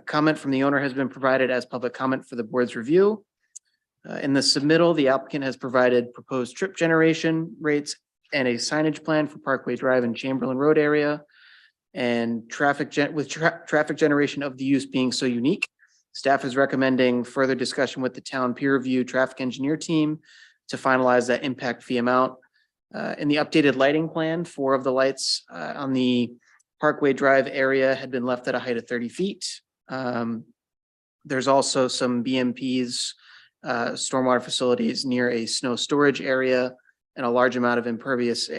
Comment from the owner has been provided as public comment for the board's review. In the submittal, the applicant has provided proposed trip generation rates and a signage plan for Parkway Drive and Chamberlain Road area. And traffic generation of the use being so unique, staff is recommending further discussion with the town peer review traffic engineer team to finalize that impact fee amount. In the updated lighting plan, 4 of the lights on the Parkway Drive area had been left at a height of 30 feet. There's also some BMPs, stormwater facilities near a snow storage area and a large amount of impervious,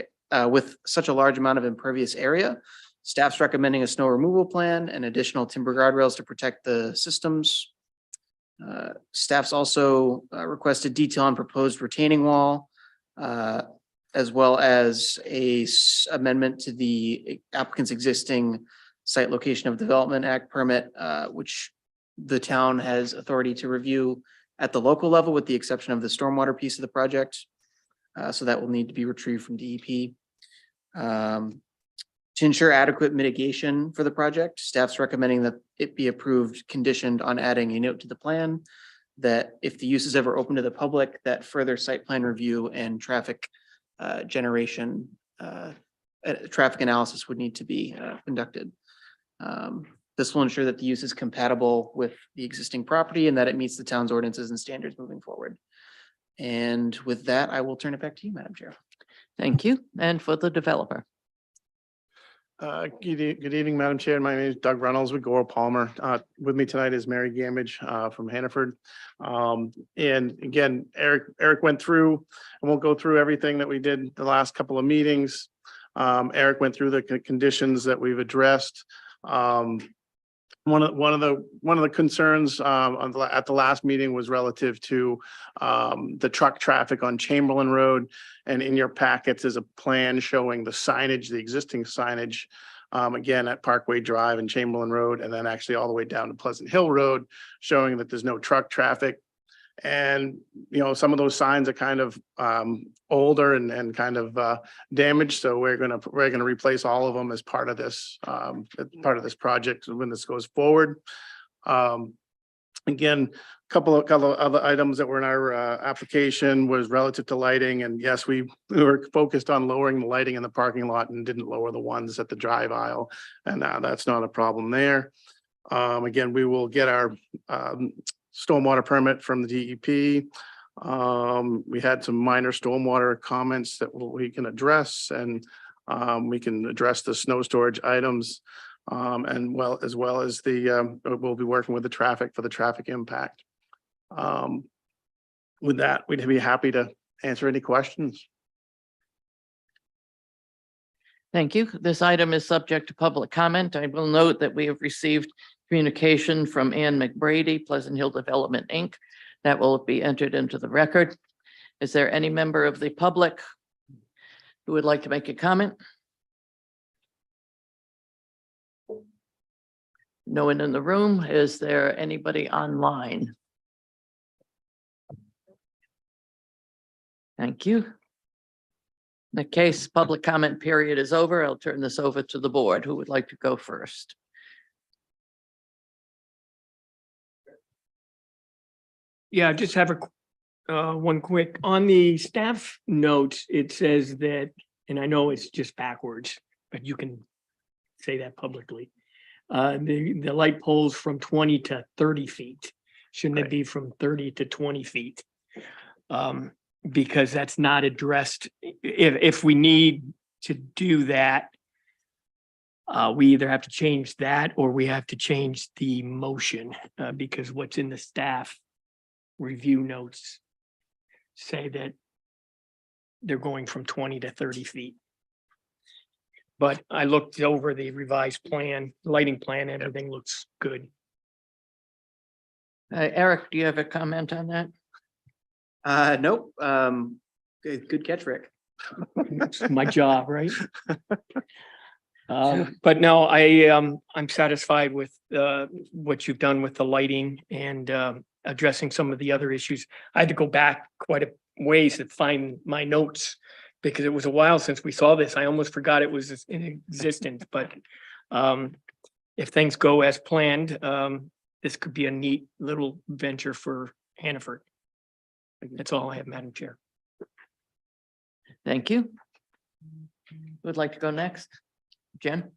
with such a large amount of impervious area. Staff's recommending a snow removal plan and additional timber guardrails to protect the systems. Staff's also requested detail on proposed retaining wall, as well as a amendment to the applicant's existing Site Location of Development Act permit, which the town has authority to review at the local level with the exception of the stormwater piece of the project. So that will need to be retrieved from DEP. To ensure adequate mitigation for the project, staff's recommending that it be approved conditioned on adding a note to the plan that if the use is ever open to the public, that further site plan review and traffic generation, traffic analysis would need to be conducted. This will ensure that the use is compatible with the existing property and that it meets the town's ordinances and standards moving forward. And with that, I will turn it back to you, Madam Chair. Thank you. And for the developer. Good evening, Madam Chair. My name is Doug Reynolds with Gore Palmer. With me tonight is Mary Gamage from Hannaford. And again, Eric went through, I won't go through everything that we did the last couple of meetings. Eric went through the conditions that we've addressed. One of the concerns at the last meeting was relative to the truck traffic on Chamberlain Road. And in your packets is a plan showing the signage, the existing signage, again at Parkway Drive and Chamberlain Road, and then actually all the way down to Pleasant Hill Road, showing that there's no truck traffic. And, you know, some of those signs are kind of older and kind of damaged. So we're gonna replace all of them as part of this project when this goes forward. Again, a couple of other items that were in our application was relative to lighting. And yes, we were focused on lowering the lighting in the parking lot and didn't lower the ones at the drive aisle. And that's not a problem there. Again, we will get our stormwater permit from the DEP. We had some minor stormwater comments that we can address, and we can address the snow storage items. And as well as we'll be working with the traffic for the traffic impact. With that, we'd be happy to answer any questions. Thank you. This item is subject to public comment. I will note that we have received communication from Ann McBrady, Pleasant Hill Development, Inc. That will be entered into the record. Is there any member of the public who would like to make a comment? No one in the room. Is there anybody online? Thank you. In the case public comment period is over, I'll turn this over to the board. Who would like to go first? Yeah, I just have one quick, on the staff notes, it says that, and I know it's just backwards, but you can say that publicly. The light poles from 20 to 30 feet. Shouldn't it be from 30 to 20 feet? Because that's not addressed. If we need to do that, we either have to change that or we have to change the motion, because what's in the staff review notes say that they're going from 20 to 30 feet. But I looked over the revised plan, lighting plan, everything looks good. Eric, do you have a comment on that? Nope. Good catch, Rick. It's my job, right? But no, I'm satisfied with what you've done with the lighting and addressing some of the other issues. I had to go back quite a ways to find my notes because it was a while since we saw this. I almost forgot it was in existence, but if things go as planned, this could be a neat little venture for Hannaford. That's all I have, Madam Chair. Thank you. Who would like to go next? Jen?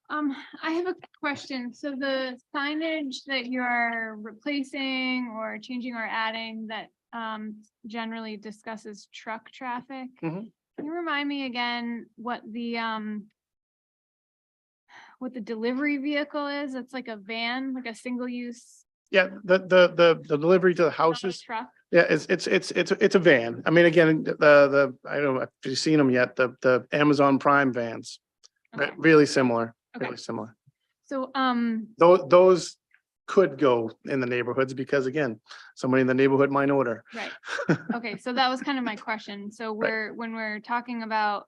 I have a question. So the signage that you're replacing or changing or adding that generally discusses truck traffic. Mhm. Can you remind me again what the delivery vehicle is? It's like a van, like a single use Yeah, the delivery to the houses. truck. Yeah, it's a van. I mean, again, I don't know if you've seen them yet, the Amazon Prime vans. Okay. Really similar, Okay. really similar. So Those could go in the neighborhoods because again, somebody in the neighborhood might order. right. Okay, so that was kind of my question. So Right. when we're talking about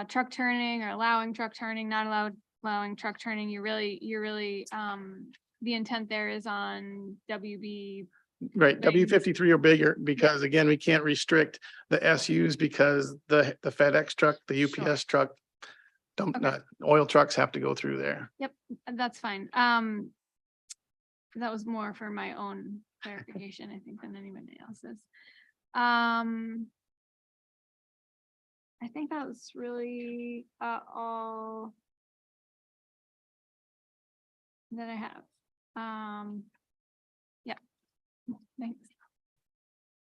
truck turning or allowing truck turning, not allowing truck turning, you're really the intent there is on WB. Right, Big. W53 or bigger, because again, we can't restrict the SUs because the FedEx truck, the UPS truck, Okay. oil trucks have to go through there. Yep, that's fine. That was more for my own clarification, I think, than anybody else's. I think that was really all that I have. Yeah, thanks.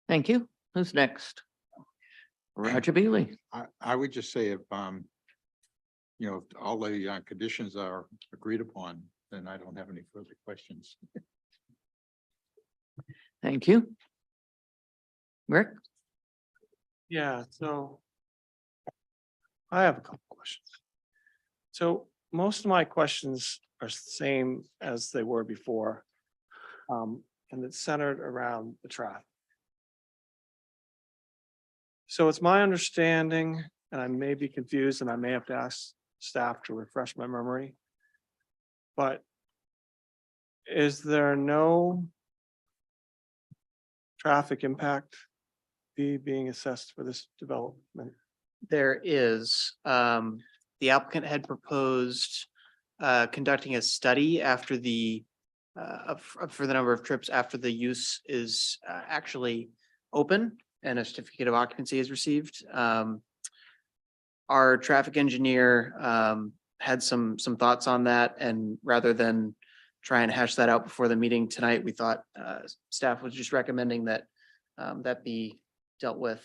Thank you. Who's next? Roger Beely. I would just say if, you know, if all the conditions are agreed upon, then I don't have any further questions. Thank you. Rick? Yeah, so I have a couple questions. So most of my questions are the same as they were before. And it's centered around the traffic. So it's my understanding, and I may be confused, and I may have to ask staff to refresh my memory. But is there no traffic impact fee being assessed for this development? There is, the applicant had proposed conducting a study after the for the number of trips after the use is actually open and a certificate of occupancy is received. Our traffic engineer had some thoughts on that, and rather than try and hash that out before the meeting tonight, we thought staff was just recommending that that be dealt with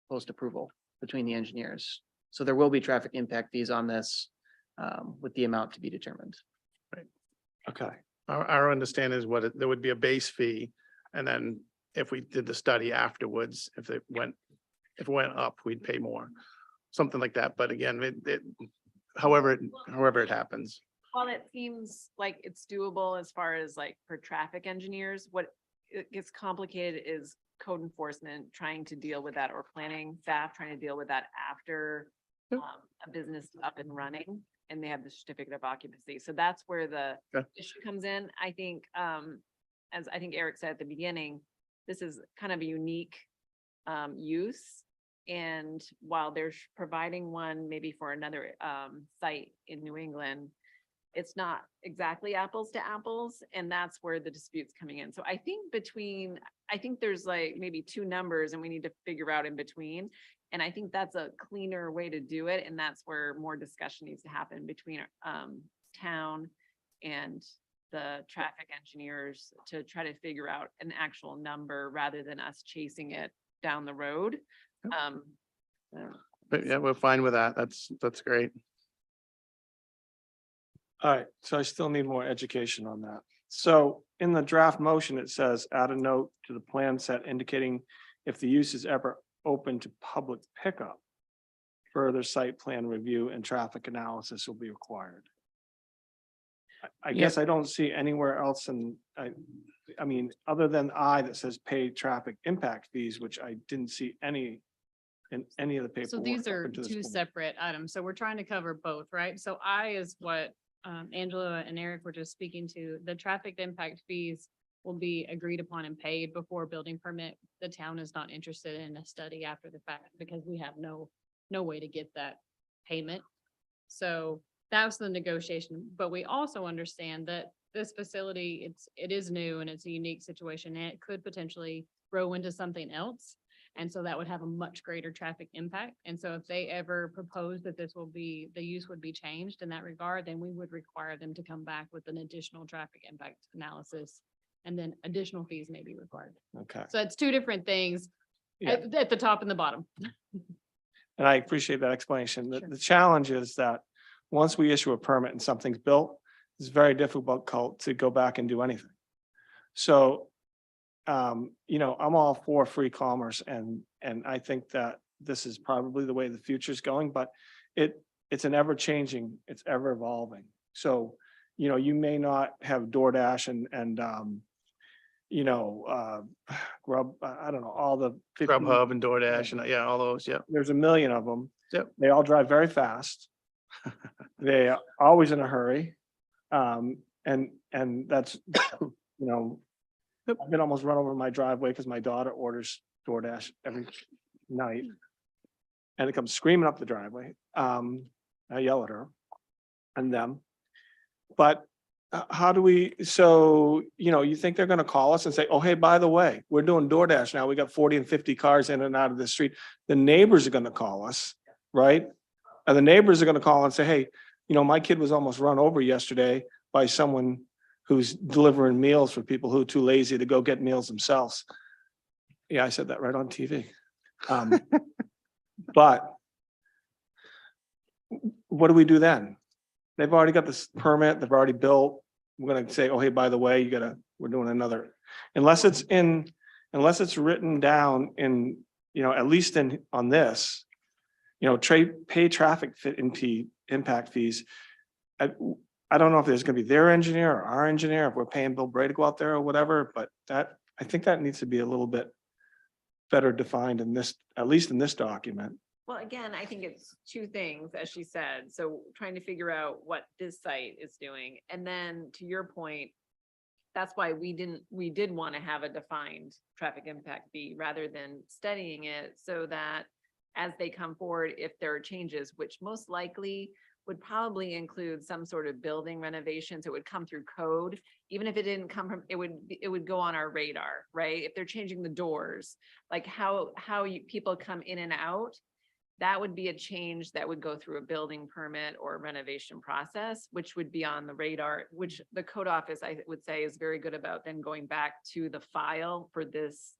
post-approval between the engineers. So there will be traffic impact fees on this with the amount to be determined. Okay, Our understanding is there would be a base fee, and then if we did the study afterwards, if it went up, we'd pay more. Something like that, but again, however it happens. While it seems like it's doable as far as like for traffic engineers, what it gets complicated is code enforcement trying to deal with that, or planning staff trying to deal with that after a business is up and running and they have the certificate of occupancy. So that's where the Okay. issue comes in. I think, as I think Eric said at the beginning, this is kind of a unique use. And while they're providing one maybe for another site in New England, it's not exactly apples to apples, and that's where the dispute's coming in. So I think there's like maybe two numbers and we need to figure out in between. And I think that's a cleaner way to do it. And that's where more discussion needs to happen between town and the traffic engineers to try to figure out an actual number rather than us chasing it down the road. But yeah, we're fine with that. That's great. all right, so I still need more education on that. So in the draft motion, it says add a note to the plan set indicating if the use is ever open to public pickup, further site plan review and traffic analysis will be required. I guess I don't see anywhere else I mean, other than that says pay traffic impact fees, which I didn't see any in any of the paperwork. So these up are until this two point. separate items. So we're trying to cover both, right? So I is what Angela and Eric were just speaking to. The traffic impact fees will be agreed upon and paid before building permit. The town is not interested in a study after the fact because we have no way to get that payment. So that was the negotiation, but we also understand that this facility, it is new and it's a unique situation and it could potentially grow into something else. And so that would have a much greater traffic impact. And so if they ever propose that the use would be changed in that regard, then we would require them to come back with an additional traffic impact analysis. And then additional fees may be required. Okay, So it's two different things Yeah. at the top and the bottom. and I appreciate that explanation. Sure. The challenge is that once we issue a permit and something's built, it's very difficult to go back and do anything. So, you know, I'm all for free commerce and I think that this is probably the way the future is going, but it's an ever changing, it's ever evolving. So, you know, you may not have DoorDash and you know, Grub, I don't know, all the 15 Grubhub and DoorDash and yeah, all those, yeah. There's a million of them. Yep. They all drive very fast. They are always in a hurry. And that's, you know, I've been almost run over in my driveway because my daughter orders DoorDash every night. And it comes screaming up the driveway. I yell at her and them. But how do we, so, you think they're gonna call us and say, oh, hey, by the way, we're doing DoorDash now. We got 40 and 50 cars in and out of the street. The neighbors are gonna call us, right? And the neighbors are gonna call and say, hey, my kid was almost run over yesterday by someone who's delivering meals for people who are too lazy to go get meals themselves. Yeah, I said that right on TV. But what do we do then? They've already got this permit, they've already built. We're gonna say, oh, hey, by the way, we're doing another, unless it's written down in, at least on this, pay traffic impact fees. I don't know if there's gonna be their engineer or our engineer, if we're paying Bill Bray to go out there or whatever, but I think that needs to be a little bit better defined in this, at least in this document. Well, again, I think it's two things, as she said. So trying to figure out what this site is doing. And then to your point, that's why we did want to have a defined traffic impact fee rather than studying it so that as they come forward, if there are changes, which most likely would probably include some sort of building renovations, it would come through code. Even if it didn't come from, it would go on our radar, right? If they're changing the doors, like how people come in and out, that would be a change that would go through a building permit or renovation process, which would be on the radar, which the code office, I would say, is very good about then going back to the file for this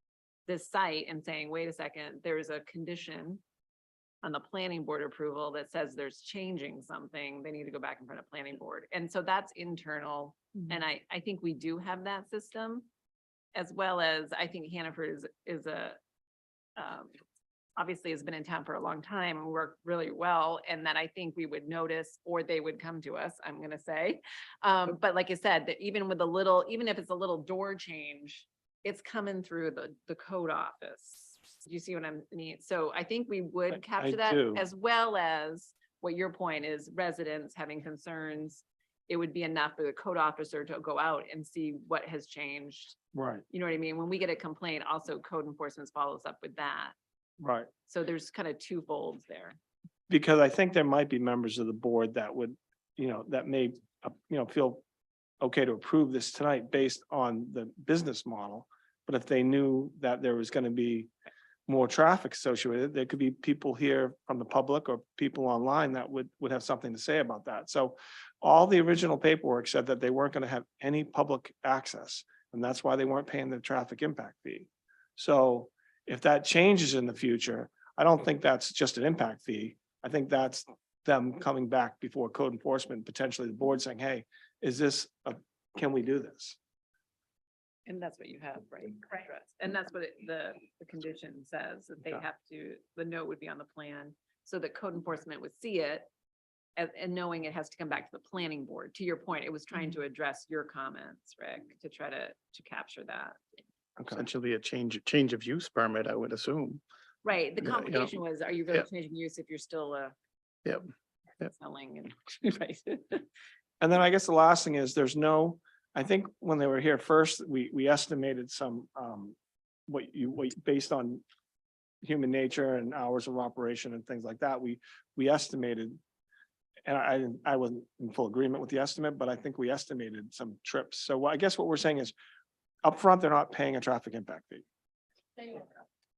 site and saying, wait a second, there's a condition on the planning board approval that says there's changing something, they need to go back in front of planning board. And so that's internal. And I think we do have that system, as well as I think Hannaford is a obviously has been in town for a long time and worked really well. And that I think we would notice, or they would come to us, I'm gonna say. But like I said, that even if it's a little door change, it's coming through the code office. Do you see what I mean? So I think we would capture that, do. as well as what your point is, residents having concerns. It would be enough for the code officer to go out and see what has changed. Right, You know what I mean? When we get a complaint, also code enforcement follows up with that. right. So there's kind of two folds there. Because I think there might be members of the board that would, that may, feel okay to approve this tonight based on the business model. But if they knew that there was going to be more traffic associated with it, there could be people here from the public or people online that would have something to say about that. So all the original paperwork said that they weren't going to have any public access, and that's why they weren't paying the traffic impact fee. So if that changes in the future, I don't think that's just an impact fee. I think that's them coming back before code enforcement, potentially the board saying, hey, can we do this? And that's what you have, right? Correct. And that's what the condition says, that they Yeah. have to, the note would be on the plan, so that code enforcement would see it. And knowing it has to come back to the planning board. To your point, it was trying to address your comments, Rick, to try to capture that. Okay. Essentially a change of use permit, I would assume. Right, the Yeah, you know, complication was, are you really yeah. changing use if you're still Yep. Yep. selling and, right? And then I guess the last thing is I think when they were here first, we estimated some, based on human nature and hours of operation and things like that, we estimated. And I wasn't in full agreement with the estimate, but I think we estimated some trips. So I guess what we're saying is upfront, they're not paying a traffic impact fee.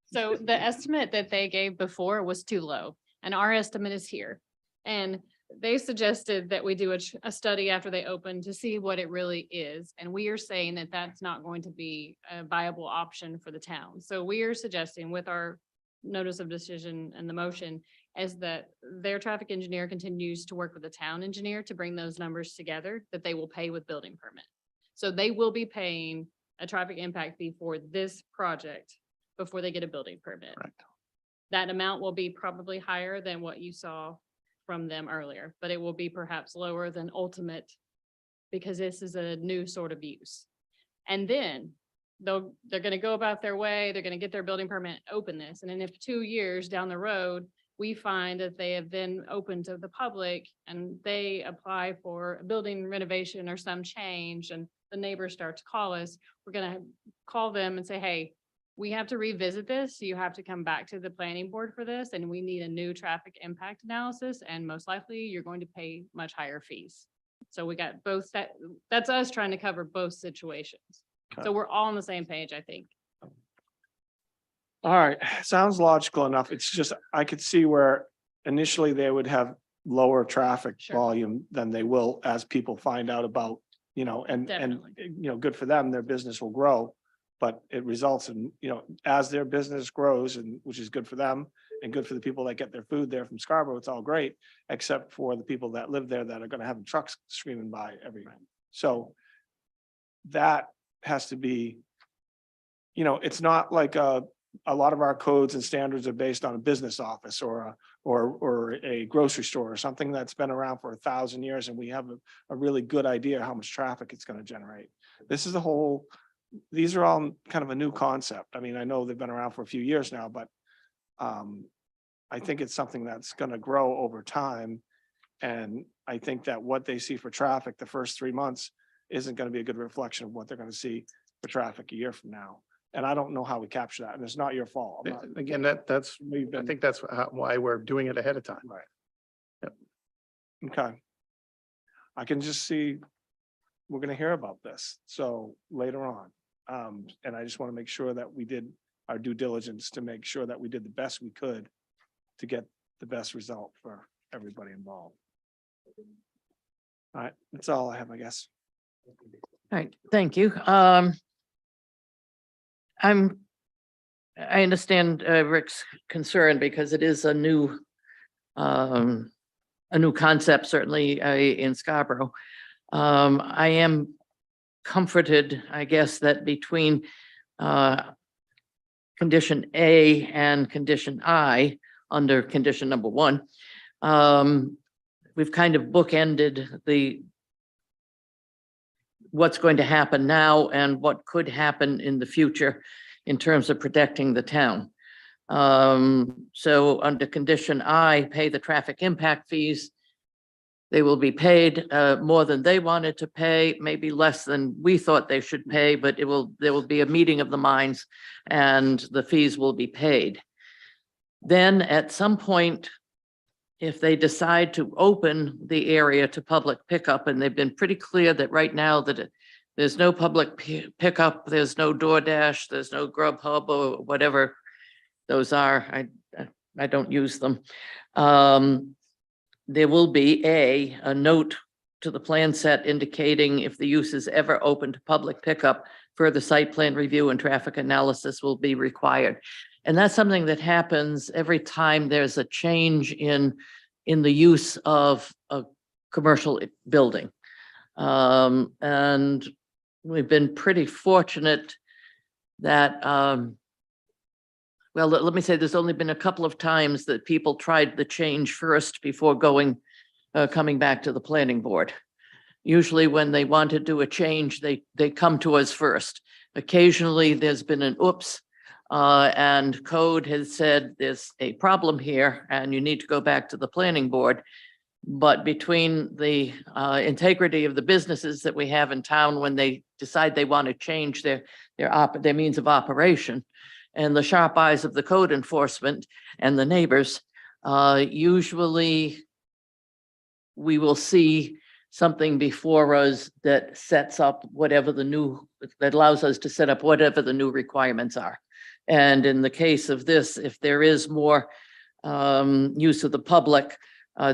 So the estimate that they gave before was too low, and our estimate is here. And they suggested that we do a study after they open to see what it really is. And we are saying that that's not going to be a viable option for the town. So we are suggesting with our notice of decision and the motion is that their traffic engineer continues to work with the town engineer to bring those numbers together, that they will pay with building permit. So they will be paying a traffic impact fee for this project before they get a building permit. Right. That amount will be probably higher than what you saw from them earlier, but it will be perhaps lower than ultimate because this is a new sort of use. And then they're gonna go about their way, they're gonna get their building permit, open this, and then if 2 years down the road, we find that they have been open to the public and they apply for a building renovation or some change and the neighbors start to call us, we're gonna call them and say, hey, we have to revisit this. You have to come back to the planning board for this, and we need a new traffic impact analysis, and most likely you're going to pay much higher fees. So we got both that's us trying to cover both situations. Okay. So we're all on the same page, I think. All right, sounds logical enough. It's just, I could see where initially they would have lower traffic Sure. volume than they will as people find out about, and, Definitely. good for them, their business will grow. But it results in, as their business grows and which is good for them and good for the people that get their food there from Scarborough, it's all great, except for the people that live there that are gonna have trucks screaming by every night. So that has to be, it's not like a lot of our codes and standards are based on a business office or a grocery store or something that's been around for 1,000 years, and we have a really good idea how much traffic it's going to generate. These are all kind of a new concept. I mean, I know they've been around for a few years now, but I think it's something that's going to grow over time. And I think that what they see for traffic the first 3 months isn't going to be a good reflection of what they're going to see for traffic a year from now. And I don't know how we capture that, and it's not your fault. I'm not- Again, that's, We've I been, think that's why we're doing it ahead of time. right. Yep. Okay. I can just see, we're gonna hear about this, so later on. And I just want to make sure that we did our due diligence to make sure that we did the best we could to get the best result for everybody involved. All right, that's all I have, I guess. All right, thank you. I understand Rick's concern because it is a new concept, certainly in Scarborough. I am comforted, I guess, that between condition A and condition I, under condition number 1, we've kind of bookended what's going to happen now and what could happen in the future in terms of protecting the town. So under condition I, pay the traffic impact fees. They will be paid more than they wanted to pay, maybe less than we thought they should pay, but there will be a meeting of the minds and the fees will be paid. Then at some point, if they decide to open the area to public pickup, and they've been pretty clear that right now that there's no public pickup, there's no DoorDash, there's no Grubhub or whatever those are. I don't use them. There will be a note to the plan set indicating if the use is ever open to public pickup, further site plan review and traffic analysis will be required. And that's something that happens every time there's a change in the use of a commercial building. And we've been pretty fortunate that, well, let me say there's only been a couple of times that people tried the change first before coming back to the planning board. Usually when they want to do a change, they come to us first. Occasionally there's been an oops, and code has said there's a problem here and you need to go back to the planning board. But between the integrity of the businesses that we have in town when they decide they want to change their means of operation, and the sharp eyes of the code enforcement and the neighbors, usually we will see something before us that sets up that allows us to set up whatever the new requirements are. And in the case of this, if there is more use of the public,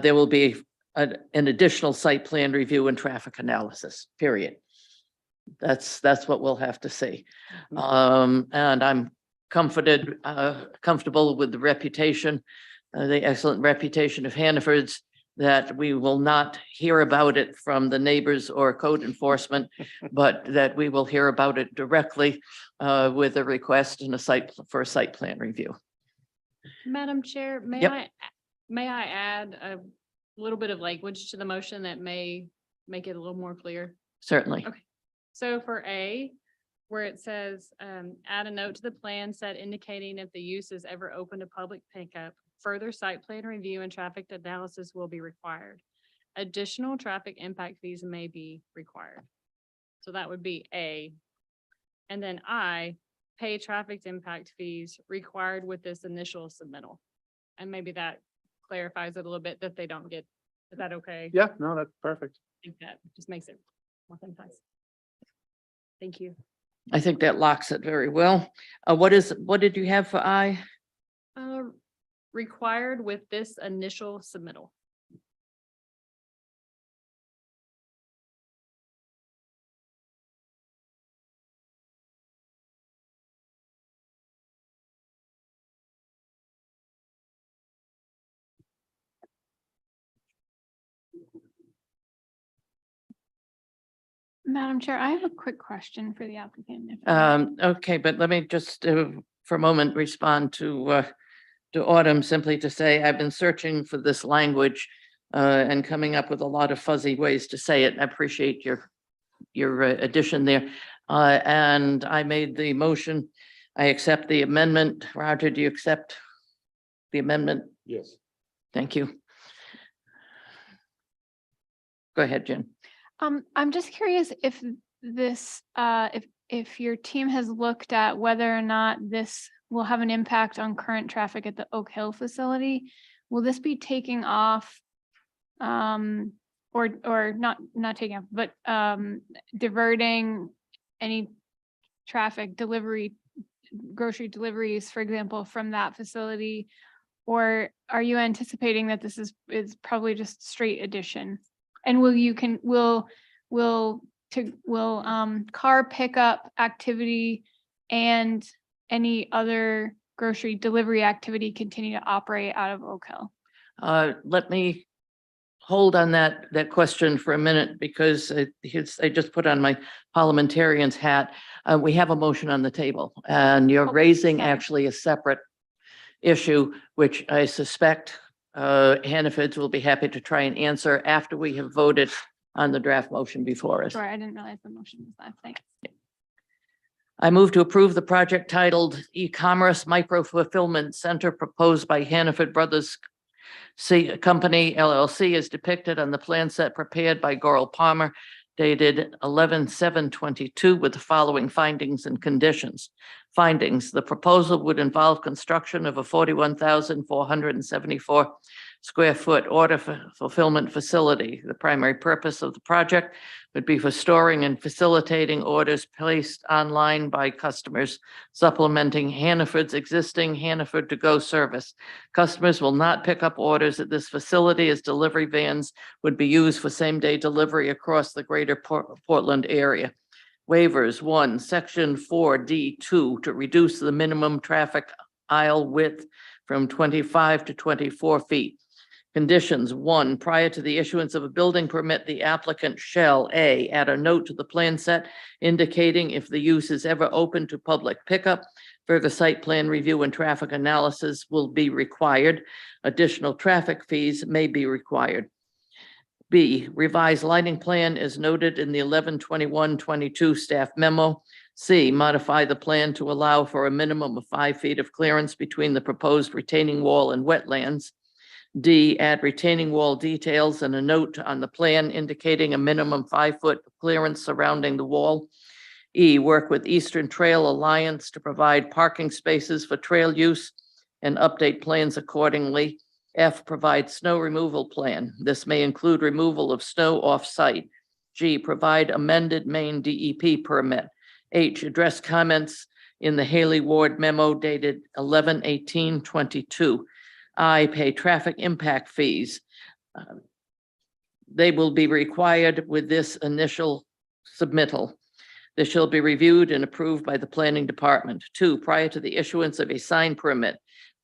there will be an additional site plan review and traffic analysis, period. That's what we'll have to see. And I'm comfortable with the reputation, the excellent reputation of Hannaford's, that we will not hear about it from the neighbors or code enforcement, but that we will hear about it directly with a request and a site plan review. Madam Chair, may Yep. I add a little bit of language to the motion that may make it a little more clear? Certainly. Okay. So for A, where it says, add a note to the plan set indicating if the use is ever open to public pickup, further site plan review and traffic analysis will be required. Additional traffic impact fees may be required. So that would be A. And then I, pay traffic impact fees required with this initial submittal. And maybe that clarifies it a little bit that they don't get, is that okay? Yeah, no, that's perfect. think that just makes it more concise. Thank you. I think that locks it very well. What did you have for I? Required with this initial submittal. Madam Chair, I have a quick question for the applicant. if I may. Okay, but let me just for a moment respond to Autumn simply to say I've been searching for this language and coming up with a lot of fuzzy ways to say it. I appreciate your addition there. And I made the motion. I accept the amendment. Roger, do you accept the amendment? Yes. Thank you. Go ahead, Jen. I'm just curious if this, if your team has looked at whether or not this will have an impact on current traffic at the Oak Hill facility. Will this be taking off? Or not taking off, but diverting any traffic grocery deliveries, for example, from that facility? Or are you anticipating that this is probably just straight addition? And will car pickup activity and any other grocery delivery activity continue to operate out of Oak Hill? Let me hold on that question for a minute because I just put on my parliamentarian's hat. We have a motion on the table and you're Oh, raising sorry. actually a separate issue, which I suspect Hannaford's will be happy to try and answer after we have voted on the draft motion before us. Sorry, I didn't realize the motion was that. Thanks. I move to approve the project titled E-commerce Micro Fulfillment Center proposed by Hannaford Brothers Company LLC as depicted on the plan set prepared by Goral Palmer dated 11/7/22 with the following findings and conditions. Findings: the proposal would involve construction of a 41,474 square foot order fulfillment facility. The primary purpose of the project would be for storing and facilitating orders placed online by customers, supplementing Hannaford's existing Hannaford to Go service. Customers will not pick up orders at this facility as delivery vans would be used for same-day delivery across the greater Portland area. Waivers: 1, Section 4D2 to reduce the minimum traffic aisle width from 25 to 24 feet. Conditions: 1, prior to the issuance of a building permit, the applicant shall A, add a note to the plan set indicating if the use is ever open to public pickup. Further site plan review and traffic analysis will be required. Additional traffic fees may be required. B, revised lighting plan is noted in the 11/21/22 staff memo. C, modify the plan to allow for a minimum of 5 feet of clearance between the proposed retaining wall and wetlands. D, add retaining wall details and a note on the plan indicating a minimum 5-foot clearance surrounding the wall. E, work with Eastern Trail Alliance to provide parking spaces for trail use and update plans accordingly. F, provide snow removal plan. This may include removal of snow off-site. G, provide amended Maine DEP permit. H, address comments in the Haley Ward memo dated 11/18/22. I, pay traffic impact fees. They will be required with this initial submittal. This shall be reviewed and approved by the planning department. 2, prior to the issuance of a sign permit,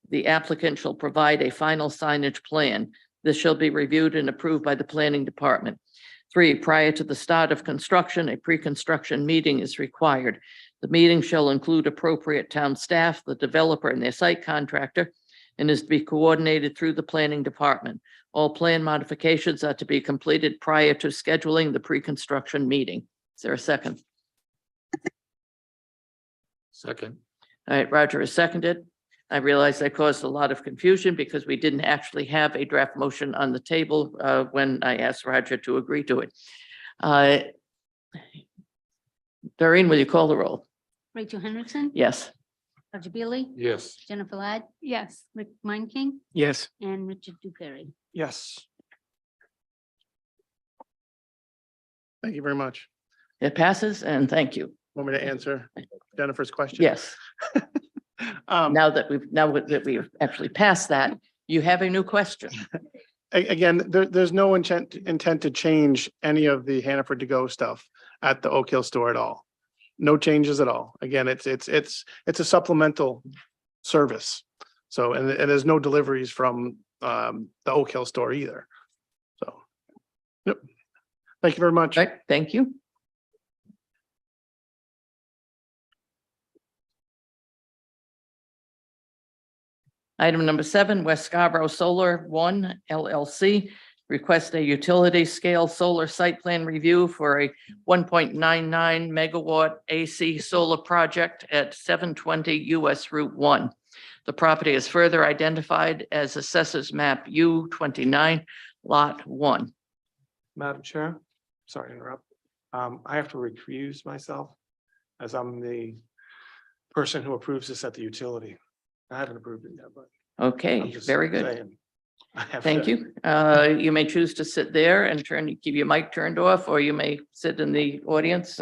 the applicant shall provide a final signage plan. This shall be reviewed and approved by the planning department. 3, prior to the start of construction, a pre-construction meeting is required. The meeting shall include appropriate town staff, the developer and their site contractor, and is to be coordinated through the planning department. All plan modifications are to be completed prior to scheduling the pre-construction meeting. Is there a second? Second. All right, Roger is seconded. I realize I caused a lot of confusion because we didn't actually have a draft motion on the table when I asked Roger to agree to it. Doreen, will you call the roll? Rachel Henderson. Yes. Roger Bailey. Yes. Jennifer Ladd. Yes. Rick King Yes. and Richard Dupere. Yes. Thank you very much. It passes, and thank you. Want me to answer Jennifer's question? Yes, Um, now that we've actually passed that, you have a new question. Again, there's no intent to change any of the Hannaford to go stuff at the Oak Hill store at all. No changes at all. Again, it's a supplemental service. So, and there's no deliveries from the Oak Hill store either. So, yep. Thank you very much. Right, thank you. Item number 7, West Scarborough Solar 1 LLC. Request a utility scale solar site plan review for a 1.99 megawatt AC solar project at 720 US Route 1. The property is further identified as Assessors Map U29, Lot 1. Madam Chair, sorry to interrupt. I have to recuse myself as I'm the person who approves this at the utility. I haven't approved it yet, but. I'm Okay, just very good. saying, I have Thank to- you. You may choose to sit there and keep your mic turned off, or you may sit in the audience,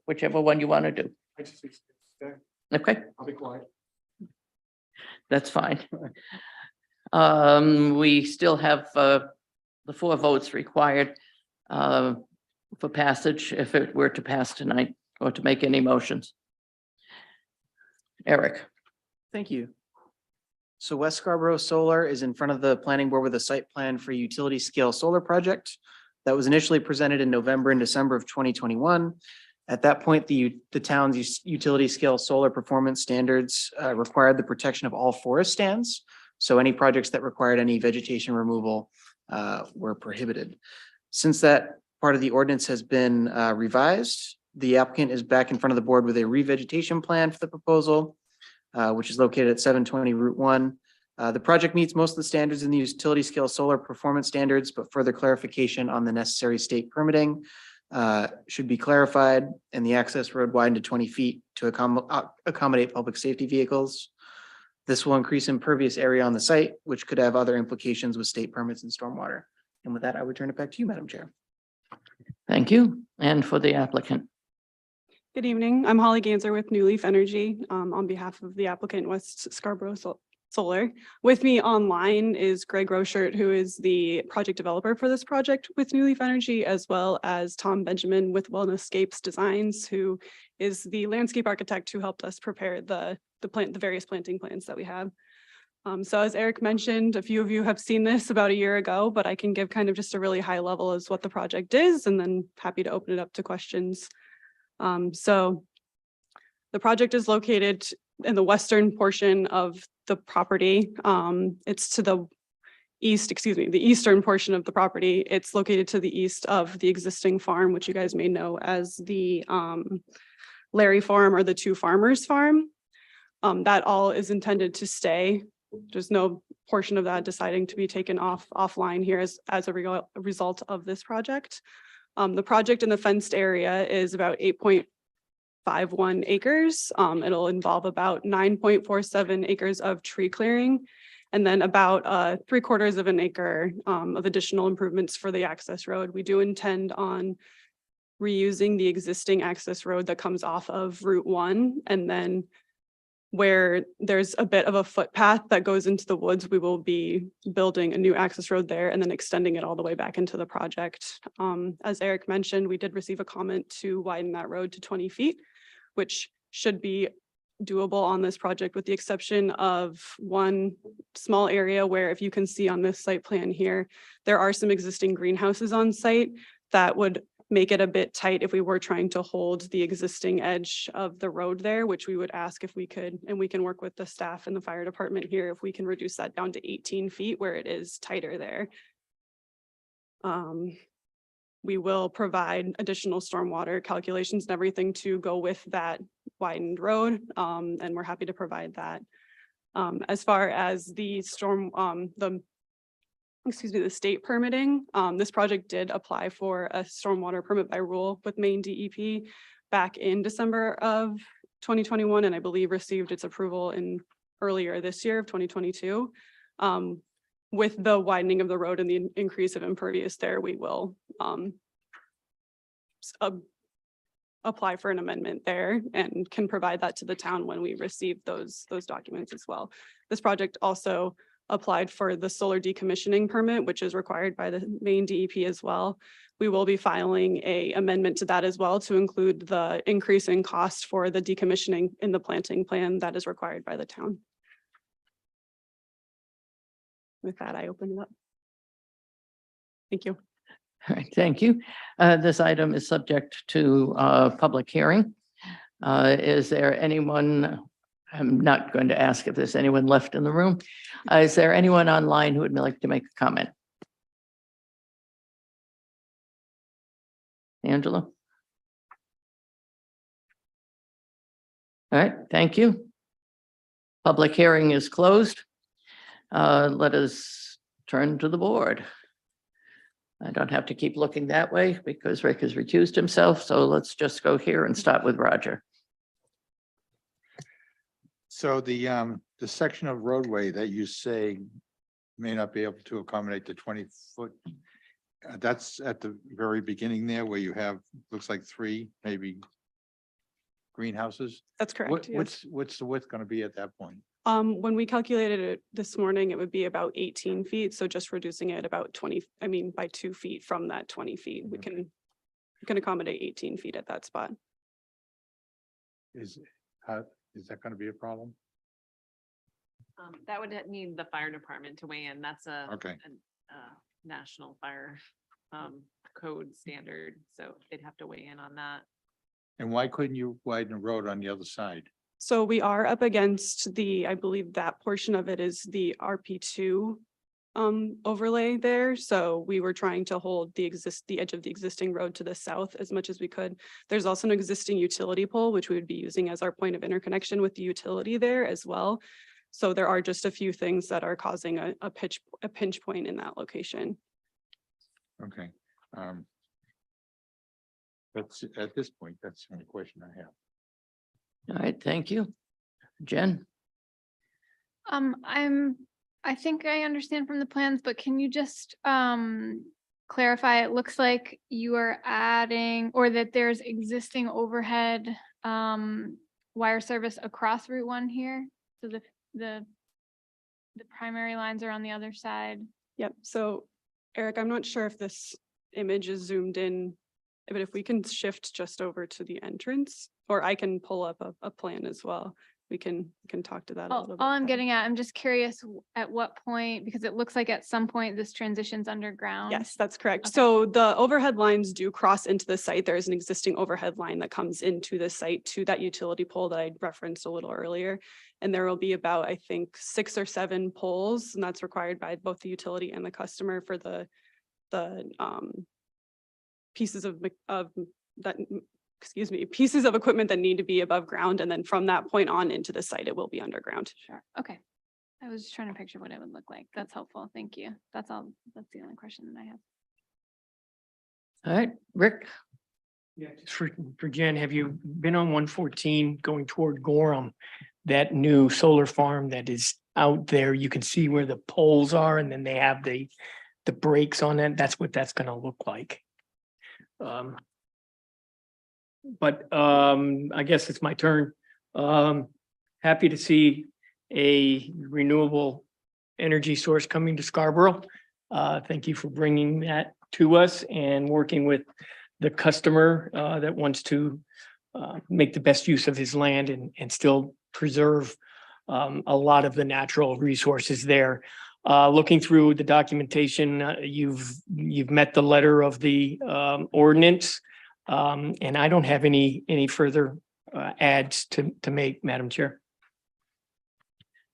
whichever one you want to do. I just need to stay. Okay, I'll be quiet. that's fine. We still have the 4 votes required for passage if it were to pass tonight or to make any motions. Eric, Thank you. So West Scarborough Solar is in front of the planning board with a site plan for utility scale solar project that was initially presented in November and December of 2021. At that point, the town's utility scale solar performance standards required the protection of all forest stands. So any projects that required any vegetation removal were prohibited. Since that part of the ordinance has been revised, the applicant is back in front of the board with a revegetation plan for the proposal, which is located at 720 Route 1. The project meets most of the standards in the utility scale solar performance standards, but further clarification on the necessary state permitting should be clarified, and the access road widened to 20 feet to accommodate public safety vehicles. This will increase impervious area on the site, which could have other implications with state permits and stormwater. And with that, I would turn it back to you, Madam Chair. thank you. And for the applicant. Good evening. I'm Holly Ganser with New Leaf Energy on behalf of the applicant West Scarborough Solar. With me online is Greg Rochert, who is the project developer for this project with New Leaf Energy, as well as Tom Benjamin with Wellnesscapes Designs, who is the landscape architect who helped us prepare the various planting plans that we have. So as Eric mentioned, a few of you have seen this about a year ago, but I can give kind of just a really high level as what the project is, and then happy to open it up to questions. So the project is located in the western portion of the property. It's to the east, the eastern portion of the property. It's located to the east of the existing farm, which you guys may know as the Larry Farm or the Two Farmers Farm. That all is intended to stay. There's no portion of that deciding to be taken offline here as a result of this project. The project in the fenced area is about 8.51 acres. It'll involve about 9.47 acres of tree clearing, and then about 3/4 of an acre of additional improvements for the access road. We do intend on reusing the existing access road that comes off of Route 1, and then where there's a bit of a footpath that goes into the woods, we will be building a new access road there and then extending it all the way back into the project. As Eric mentioned, we did receive a comment to widen that road to 20 feet, which should be doable on this project, with the exception of one small area where, if you can see on this site plan here, there are some existing greenhouses on site that would make it a bit tight if we were trying to hold the existing edge of the road there, which we would ask if we could, and we can work with the staff and the fire department here if we can reduce that down to 18 feet where it is tighter there. We will provide additional stormwater calculations and everything to go with that widened road, and we're happy to provide that. As far as the the state permitting, this project did apply for a stormwater permit by rule with Maine DEP back in December of 2021, and I believe received its approval in earlier this year of 2022. With the widening of the road and the increase of impervious there, we will apply for an amendment there and can provide that to the town when we receive those documents as well. This project also applied for the solar decommissioning permit, which is required by the Maine DEP as well. We will be filing a amendment to that as well to include the increase in cost for the decommissioning in the planting plan that is required by the town. With that, I open it up. Thank you. All right, thank you. This item is subject to public hearing. Is there anyone, I'm not going to ask if there's anyone left in the room. Is there anyone online who would like to make a comment? Angela? All right, thank you. Public hearing is closed. Let us turn to the board. I don't have to keep looking that way because Rick has recused himself. So let's just go here and start with Roger. So the section of roadway that you say may not be able to accommodate the 20-foot, that's at the very beginning there where you have, looks like 3, maybe greenhouses. That's correct. Yes. What's the width going to be at that point? When we calculated it this morning, it would be about 18 feet. So just reducing it about 20, by 2 feet from that 20 feet, we can accommodate 18 feet at that spot. Is that going to be a problem? That would need the fire department to weigh in. That's Okay. a national fire code standard. So they'd have to weigh in on that. And why couldn't you widen the road on the other side? So we are up against I believe that portion of it is the RP2 overlay there. So we were trying to hold the edge of the existing road to the south as much as we could. There's also an existing utility pole, which we would be using as our point of interconnection with the utility there as well. So there are just a few things that are causing a pinch point in that location. Okay. That's at this point, that's the only question I have. All right, thank you. Jen? I think I understand from the plans, but can you just clarify? It looks like you are adding, or that there's existing overhead wire service across Route 1 here. So the primary lines are on the other side. Yep. So Eric, I'm not sure if this image is zoomed in, but if we can shift just over to the entrance, or I can pull up a plan as well. We can talk to that a All little bit. I'm better. getting at, I'm just curious at what point, because it looks like at some point this transitions underground. Yes, that's correct. Okay. So the overhead lines do cross into the site. There is an existing overhead line that comes into the site to that utility pole that I referenced a little earlier. And there will be about, I think, 6 or 7 poles, and that's required by both the utility and the customer for the pieces of that, pieces of equipment that need to be above ground. And then from that point on into the site, it will be underground. Sure. Okay. I was just trying to picture what it would look like. That's helpful. Thank you. That's all. That's the only question that I have. All right, Rick? Yeah, just for Jen, have you been on 114 going toward Gorham? That new solar farm that is out there, you can see where the poles are and then they have the brakes on it. That's what that's gonna look like. But I guess it's my turn. Happy to see a renewable energy source coming to Scarborough. Thank you for bringing that to us and working with the customer that wants to make the best use of his land and still preserve a lot of the natural resources there. Looking through the documentation, you've met the letter of the ordinance. And I don't have any further adds to make, Madam Chair.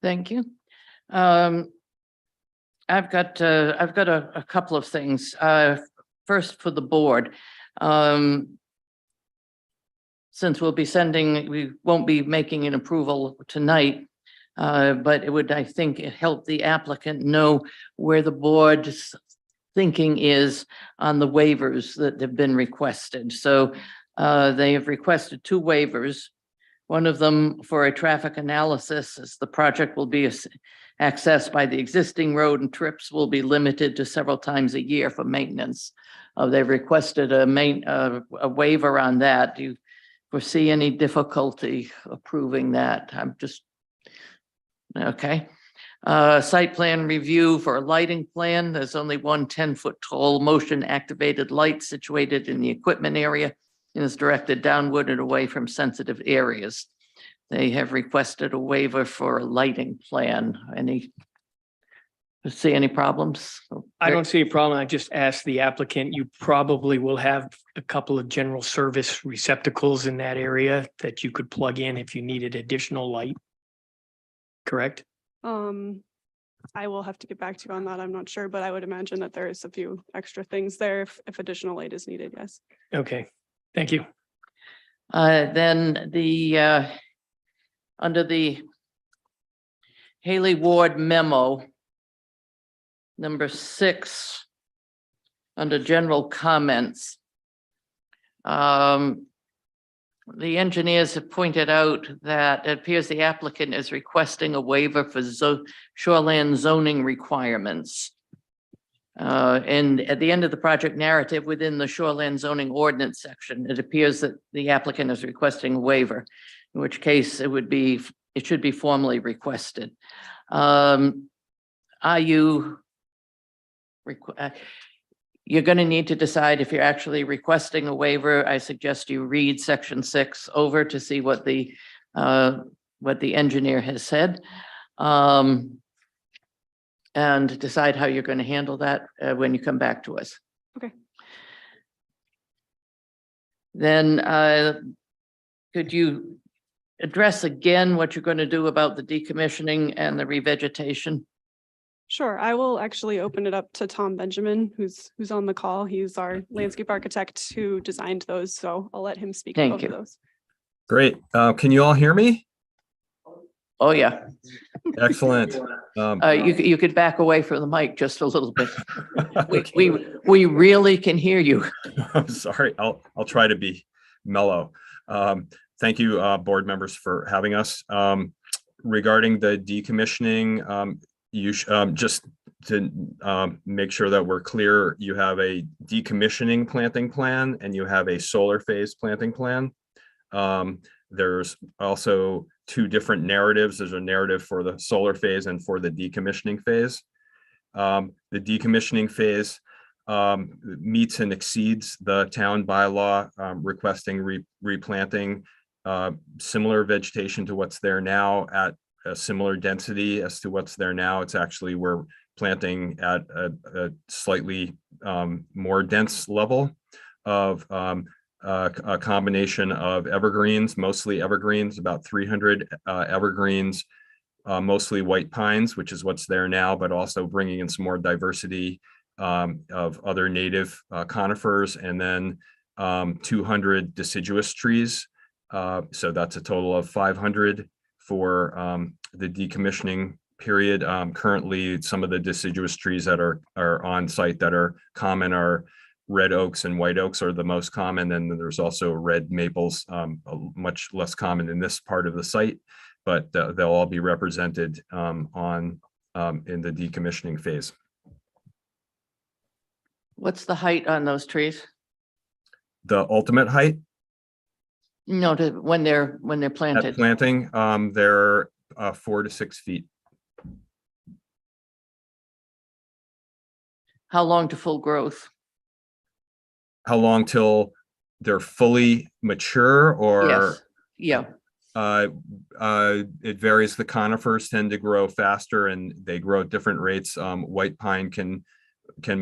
Thank you. I've got a couple of things. First for the board. Since we won't be making an approval tonight, but it would, I think, help the applicant know where the board's thinking is on the waivers that have been requested. So they have requested 2 waivers. One of them for a traffic analysis, as the project will be accessed by the existing road and trips will be limited to several times a year for maintenance. They've requested a waiver on that. Do you foresee any difficulty approving that? I'm just, okay. Site plan review for a lighting plan. There's only one 10-foot tall motion activated light situated in the equipment area and is directed downward and away from sensitive areas. They have requested a waiver for a lighting plan. See any problems? I don't see a problem. I just asked the applicant, you probably will have a couple of general service receptacles in that area that you could plug in if you needed additional light. Correct? I will have to get back to you on that. I'm not sure, but I would imagine that there is a few extra things there if additional light is needed, yes. Okay, thank you. Then under the Haley Ward memo, number 6, under general comments. The engineers have pointed out that it appears the applicant is requesting a waiver for shoreland zoning requirements. And at the end of the project narrative within the shoreland zoning ordinance section, it appears that the applicant is requesting a waiver, in which case it should be formally requested. Are you you're going to need to decide if you're actually requesting a waiver. I suggest you read section 6 over to see what the engineer has said. And decide how you're going to handle that when you come back to us. Okay. Then could you address again what you're going to do about the decommissioning and the revegetation? Sure, I will actually open it up to Tom Benjamin, who's on the call. He's our landscape architect who designed those, so I'll let him speak to Thank both you. of those. Great. Can you all hear me? Oh, yeah. Excellent. You could back away from the mic just a little bit. Okay. We really can hear you. I'm sorry. I'll try to be mellow. Thank you, board members, for having us. Regarding the decommissioning, you just to make sure that we're clear, you have a decommissioning planting plan and you have a solar phase planting plan. There's also 2 different narratives. There's a narrative for the solar phase and for the decommissioning phase. The decommissioning phase meets and exceeds the town bylaw requesting replanting similar vegetation to what's there now at a similar density as to what's there now. It's actually, we're planting at a slightly more dense level of a combination of evergreens, mostly evergreens, about 300 evergreens, mostly white pines, which is what's there now, but also bringing in some more diversity of other native conifers, and then 200 deciduous trees. So that's a total of 500 for the decommissioning period. Currently, some of the deciduous trees that are on site that are common are red oaks and white oaks are the most common. And then there's also red maples, much less common in this part of the site, but they'll all be represented in the decommissioning phase. What's the height on those trees? The ultimate height No, when they're at planted. planting, they're 4 to 6 feet. How long to full growth? How long till they're fully mature, or? Yes, yeah. It varies. The conifers tend to grow faster and they grow at different rates. White pine can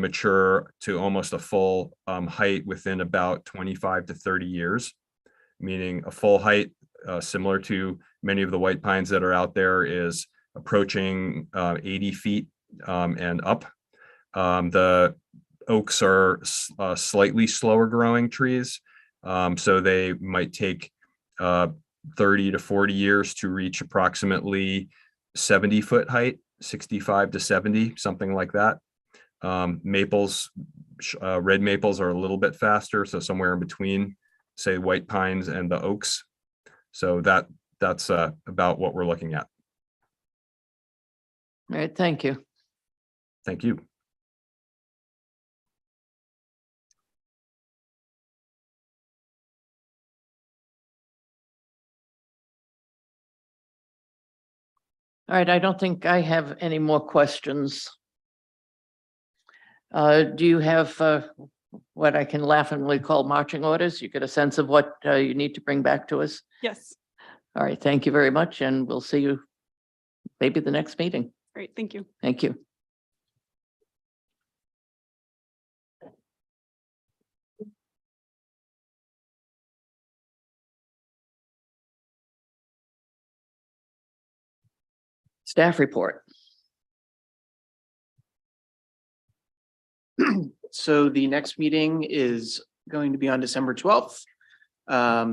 mature to almost a full height within about 25 to 30 years, meaning a full height, similar to many of the white pines that are out there, is approaching 80 feet and up. The oaks are slightly slower growing trees, so they might take 30 to 40 years to reach approximately 70-foot height, 65 to 70, something like that. Maples, red maples are a little bit faster, so somewhere in between, say, white pines and the oaks. So that's about what we're looking at. All right, thank you. Thank you. All right, I don't think I have any more questions. Do you have what I can laughingly call marching orders? You get a sense of what you need to bring back to us? Yes. All right, thank you very much, and we'll see you maybe the next meeting. Great. Thank you. Thank you. Staff report. So the next meeting is going to be on December 12th.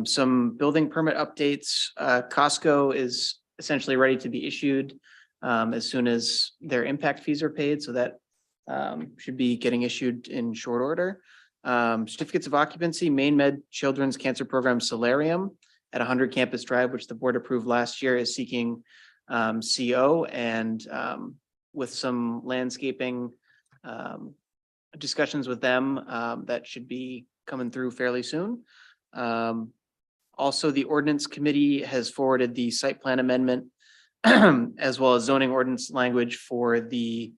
Some building permit updates. Costco is essentially ready to be issued as soon as their impact fees are paid. So that should be getting issued in short order. Certificates of occupancy, Maine Med Children's Cancer Program Solarium at 100 Campus Drive, which the board approved last year, is seeking CO, and with some landscaping discussions with them that should be coming through fairly soon. Also, the ordinance committee has forwarded the site plan amendment as well as zoning ordinance language for the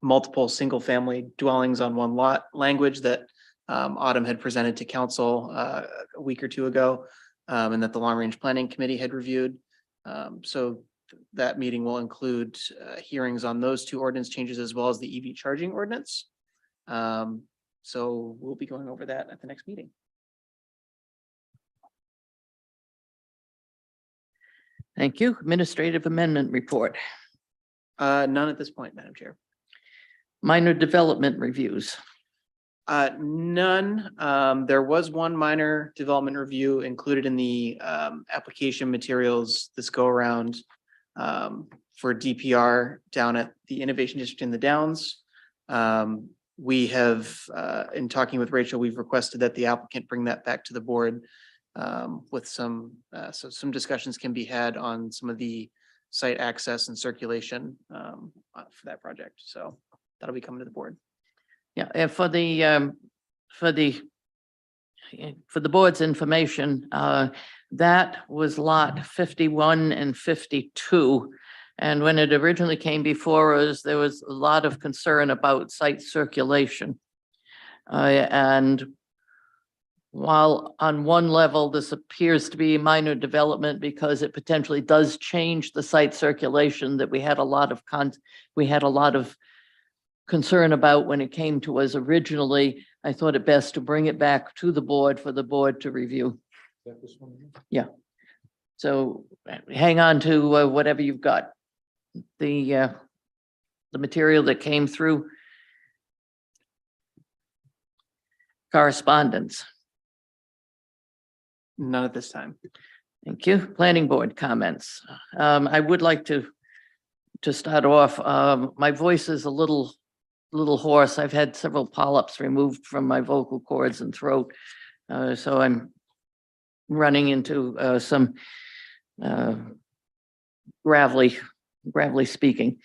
multiple single-family dwellings on one lot language that Autumn had presented to council a week or two ago, and that the long-range planning committee had reviewed. So that meeting will include hearings on those two ordinance changes as well as the EV charging ordinance. So we'll be going over that at the next meeting. Thank you. Administrative amendment report. None at this point, Madam Chair. Minor development reviews. None. There was one minor development review included in the application materials this go around for DPR down at the Innovation District in the Downs. We have, in talking with Rachel, we've requested that the applicant bring that back to the board with some, so some discussions can be had on some of the site access and circulation for that project. So that'll be coming to the board. Yeah, and for the board's information, that was lot 51 and 52. And when it originally came before us, there was a lot of concern about site circulation. And while on one level, this appears to be minor development because it potentially does change the site circulation that we had a lot of concern about when it came to us originally, I thought it best to bring it back to the board for the board to review. Yeah. So hang on to whatever you've got. The material that came through. Correspondence. None at this time. Thank you. Planning board comments. I would like to start off. My voice is a little hoarse. I've had several polyps removed from my vocal cords and throat. So I'm running into some gravelly speaking.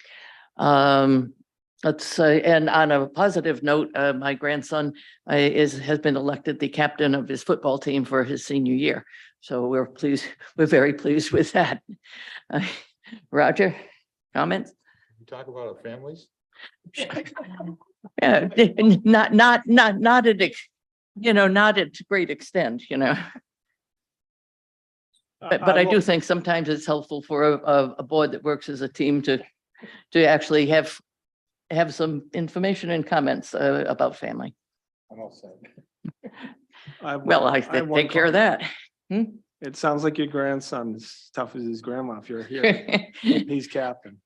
Let's say, and on a positive note, my grandson has been elected the captain of his football team for his senior year. So we're very pleased with that. Roger, comments? You talk about our families? Yeah, not at great extent, But I do think sometimes it's helpful for a board that works as a team to actually have some information and comments about family. I'm all set. Well, I take care of that. It sounds like your grandson's as tough as his grandma if you're here. He's captain.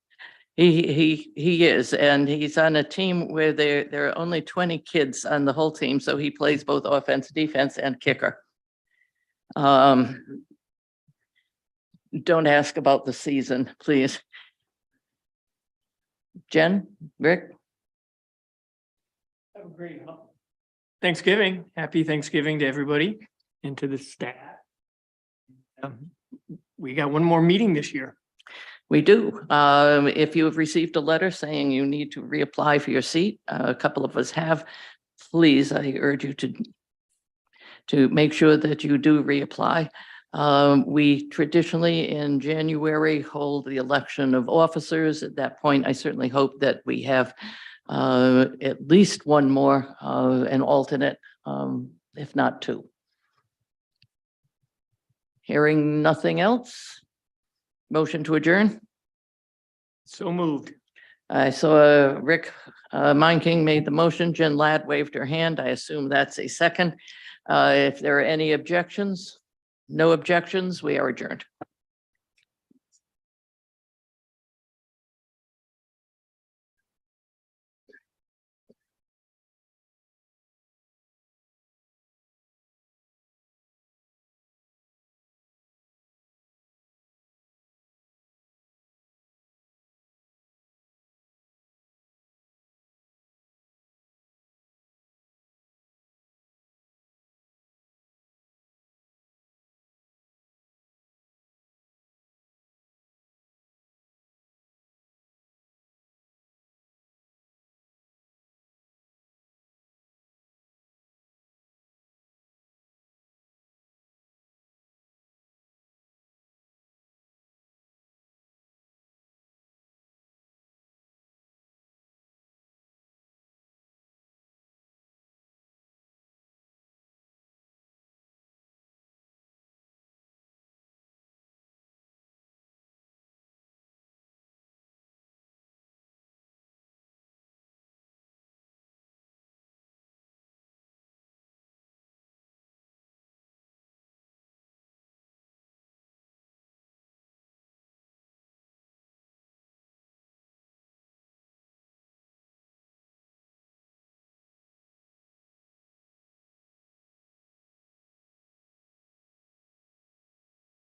He is, and he's on a team where there are only 20 kids on the whole team, so he plays both offense, defense, and kicker. Don't ask about the season, please. Jen, Rick? Have a great Thanksgiving. Happy Thanksgiving to everybody and to the staff. We got one more meeting this year. We do. If you have received a letter saying you need to reapply for your seat, a couple of us have, please, I urge you to make sure that you do reapply. We traditionally in January hold the election of officers. At that point, I certainly hope that we have at least one more, an alternate, if not two. Hearing nothing else. Motion to adjourn. So moved. I saw Rick Meinking made the motion. Jen Ladd waved her hand. I assume that's a second. If there are any objections, no objections, we are adjourned.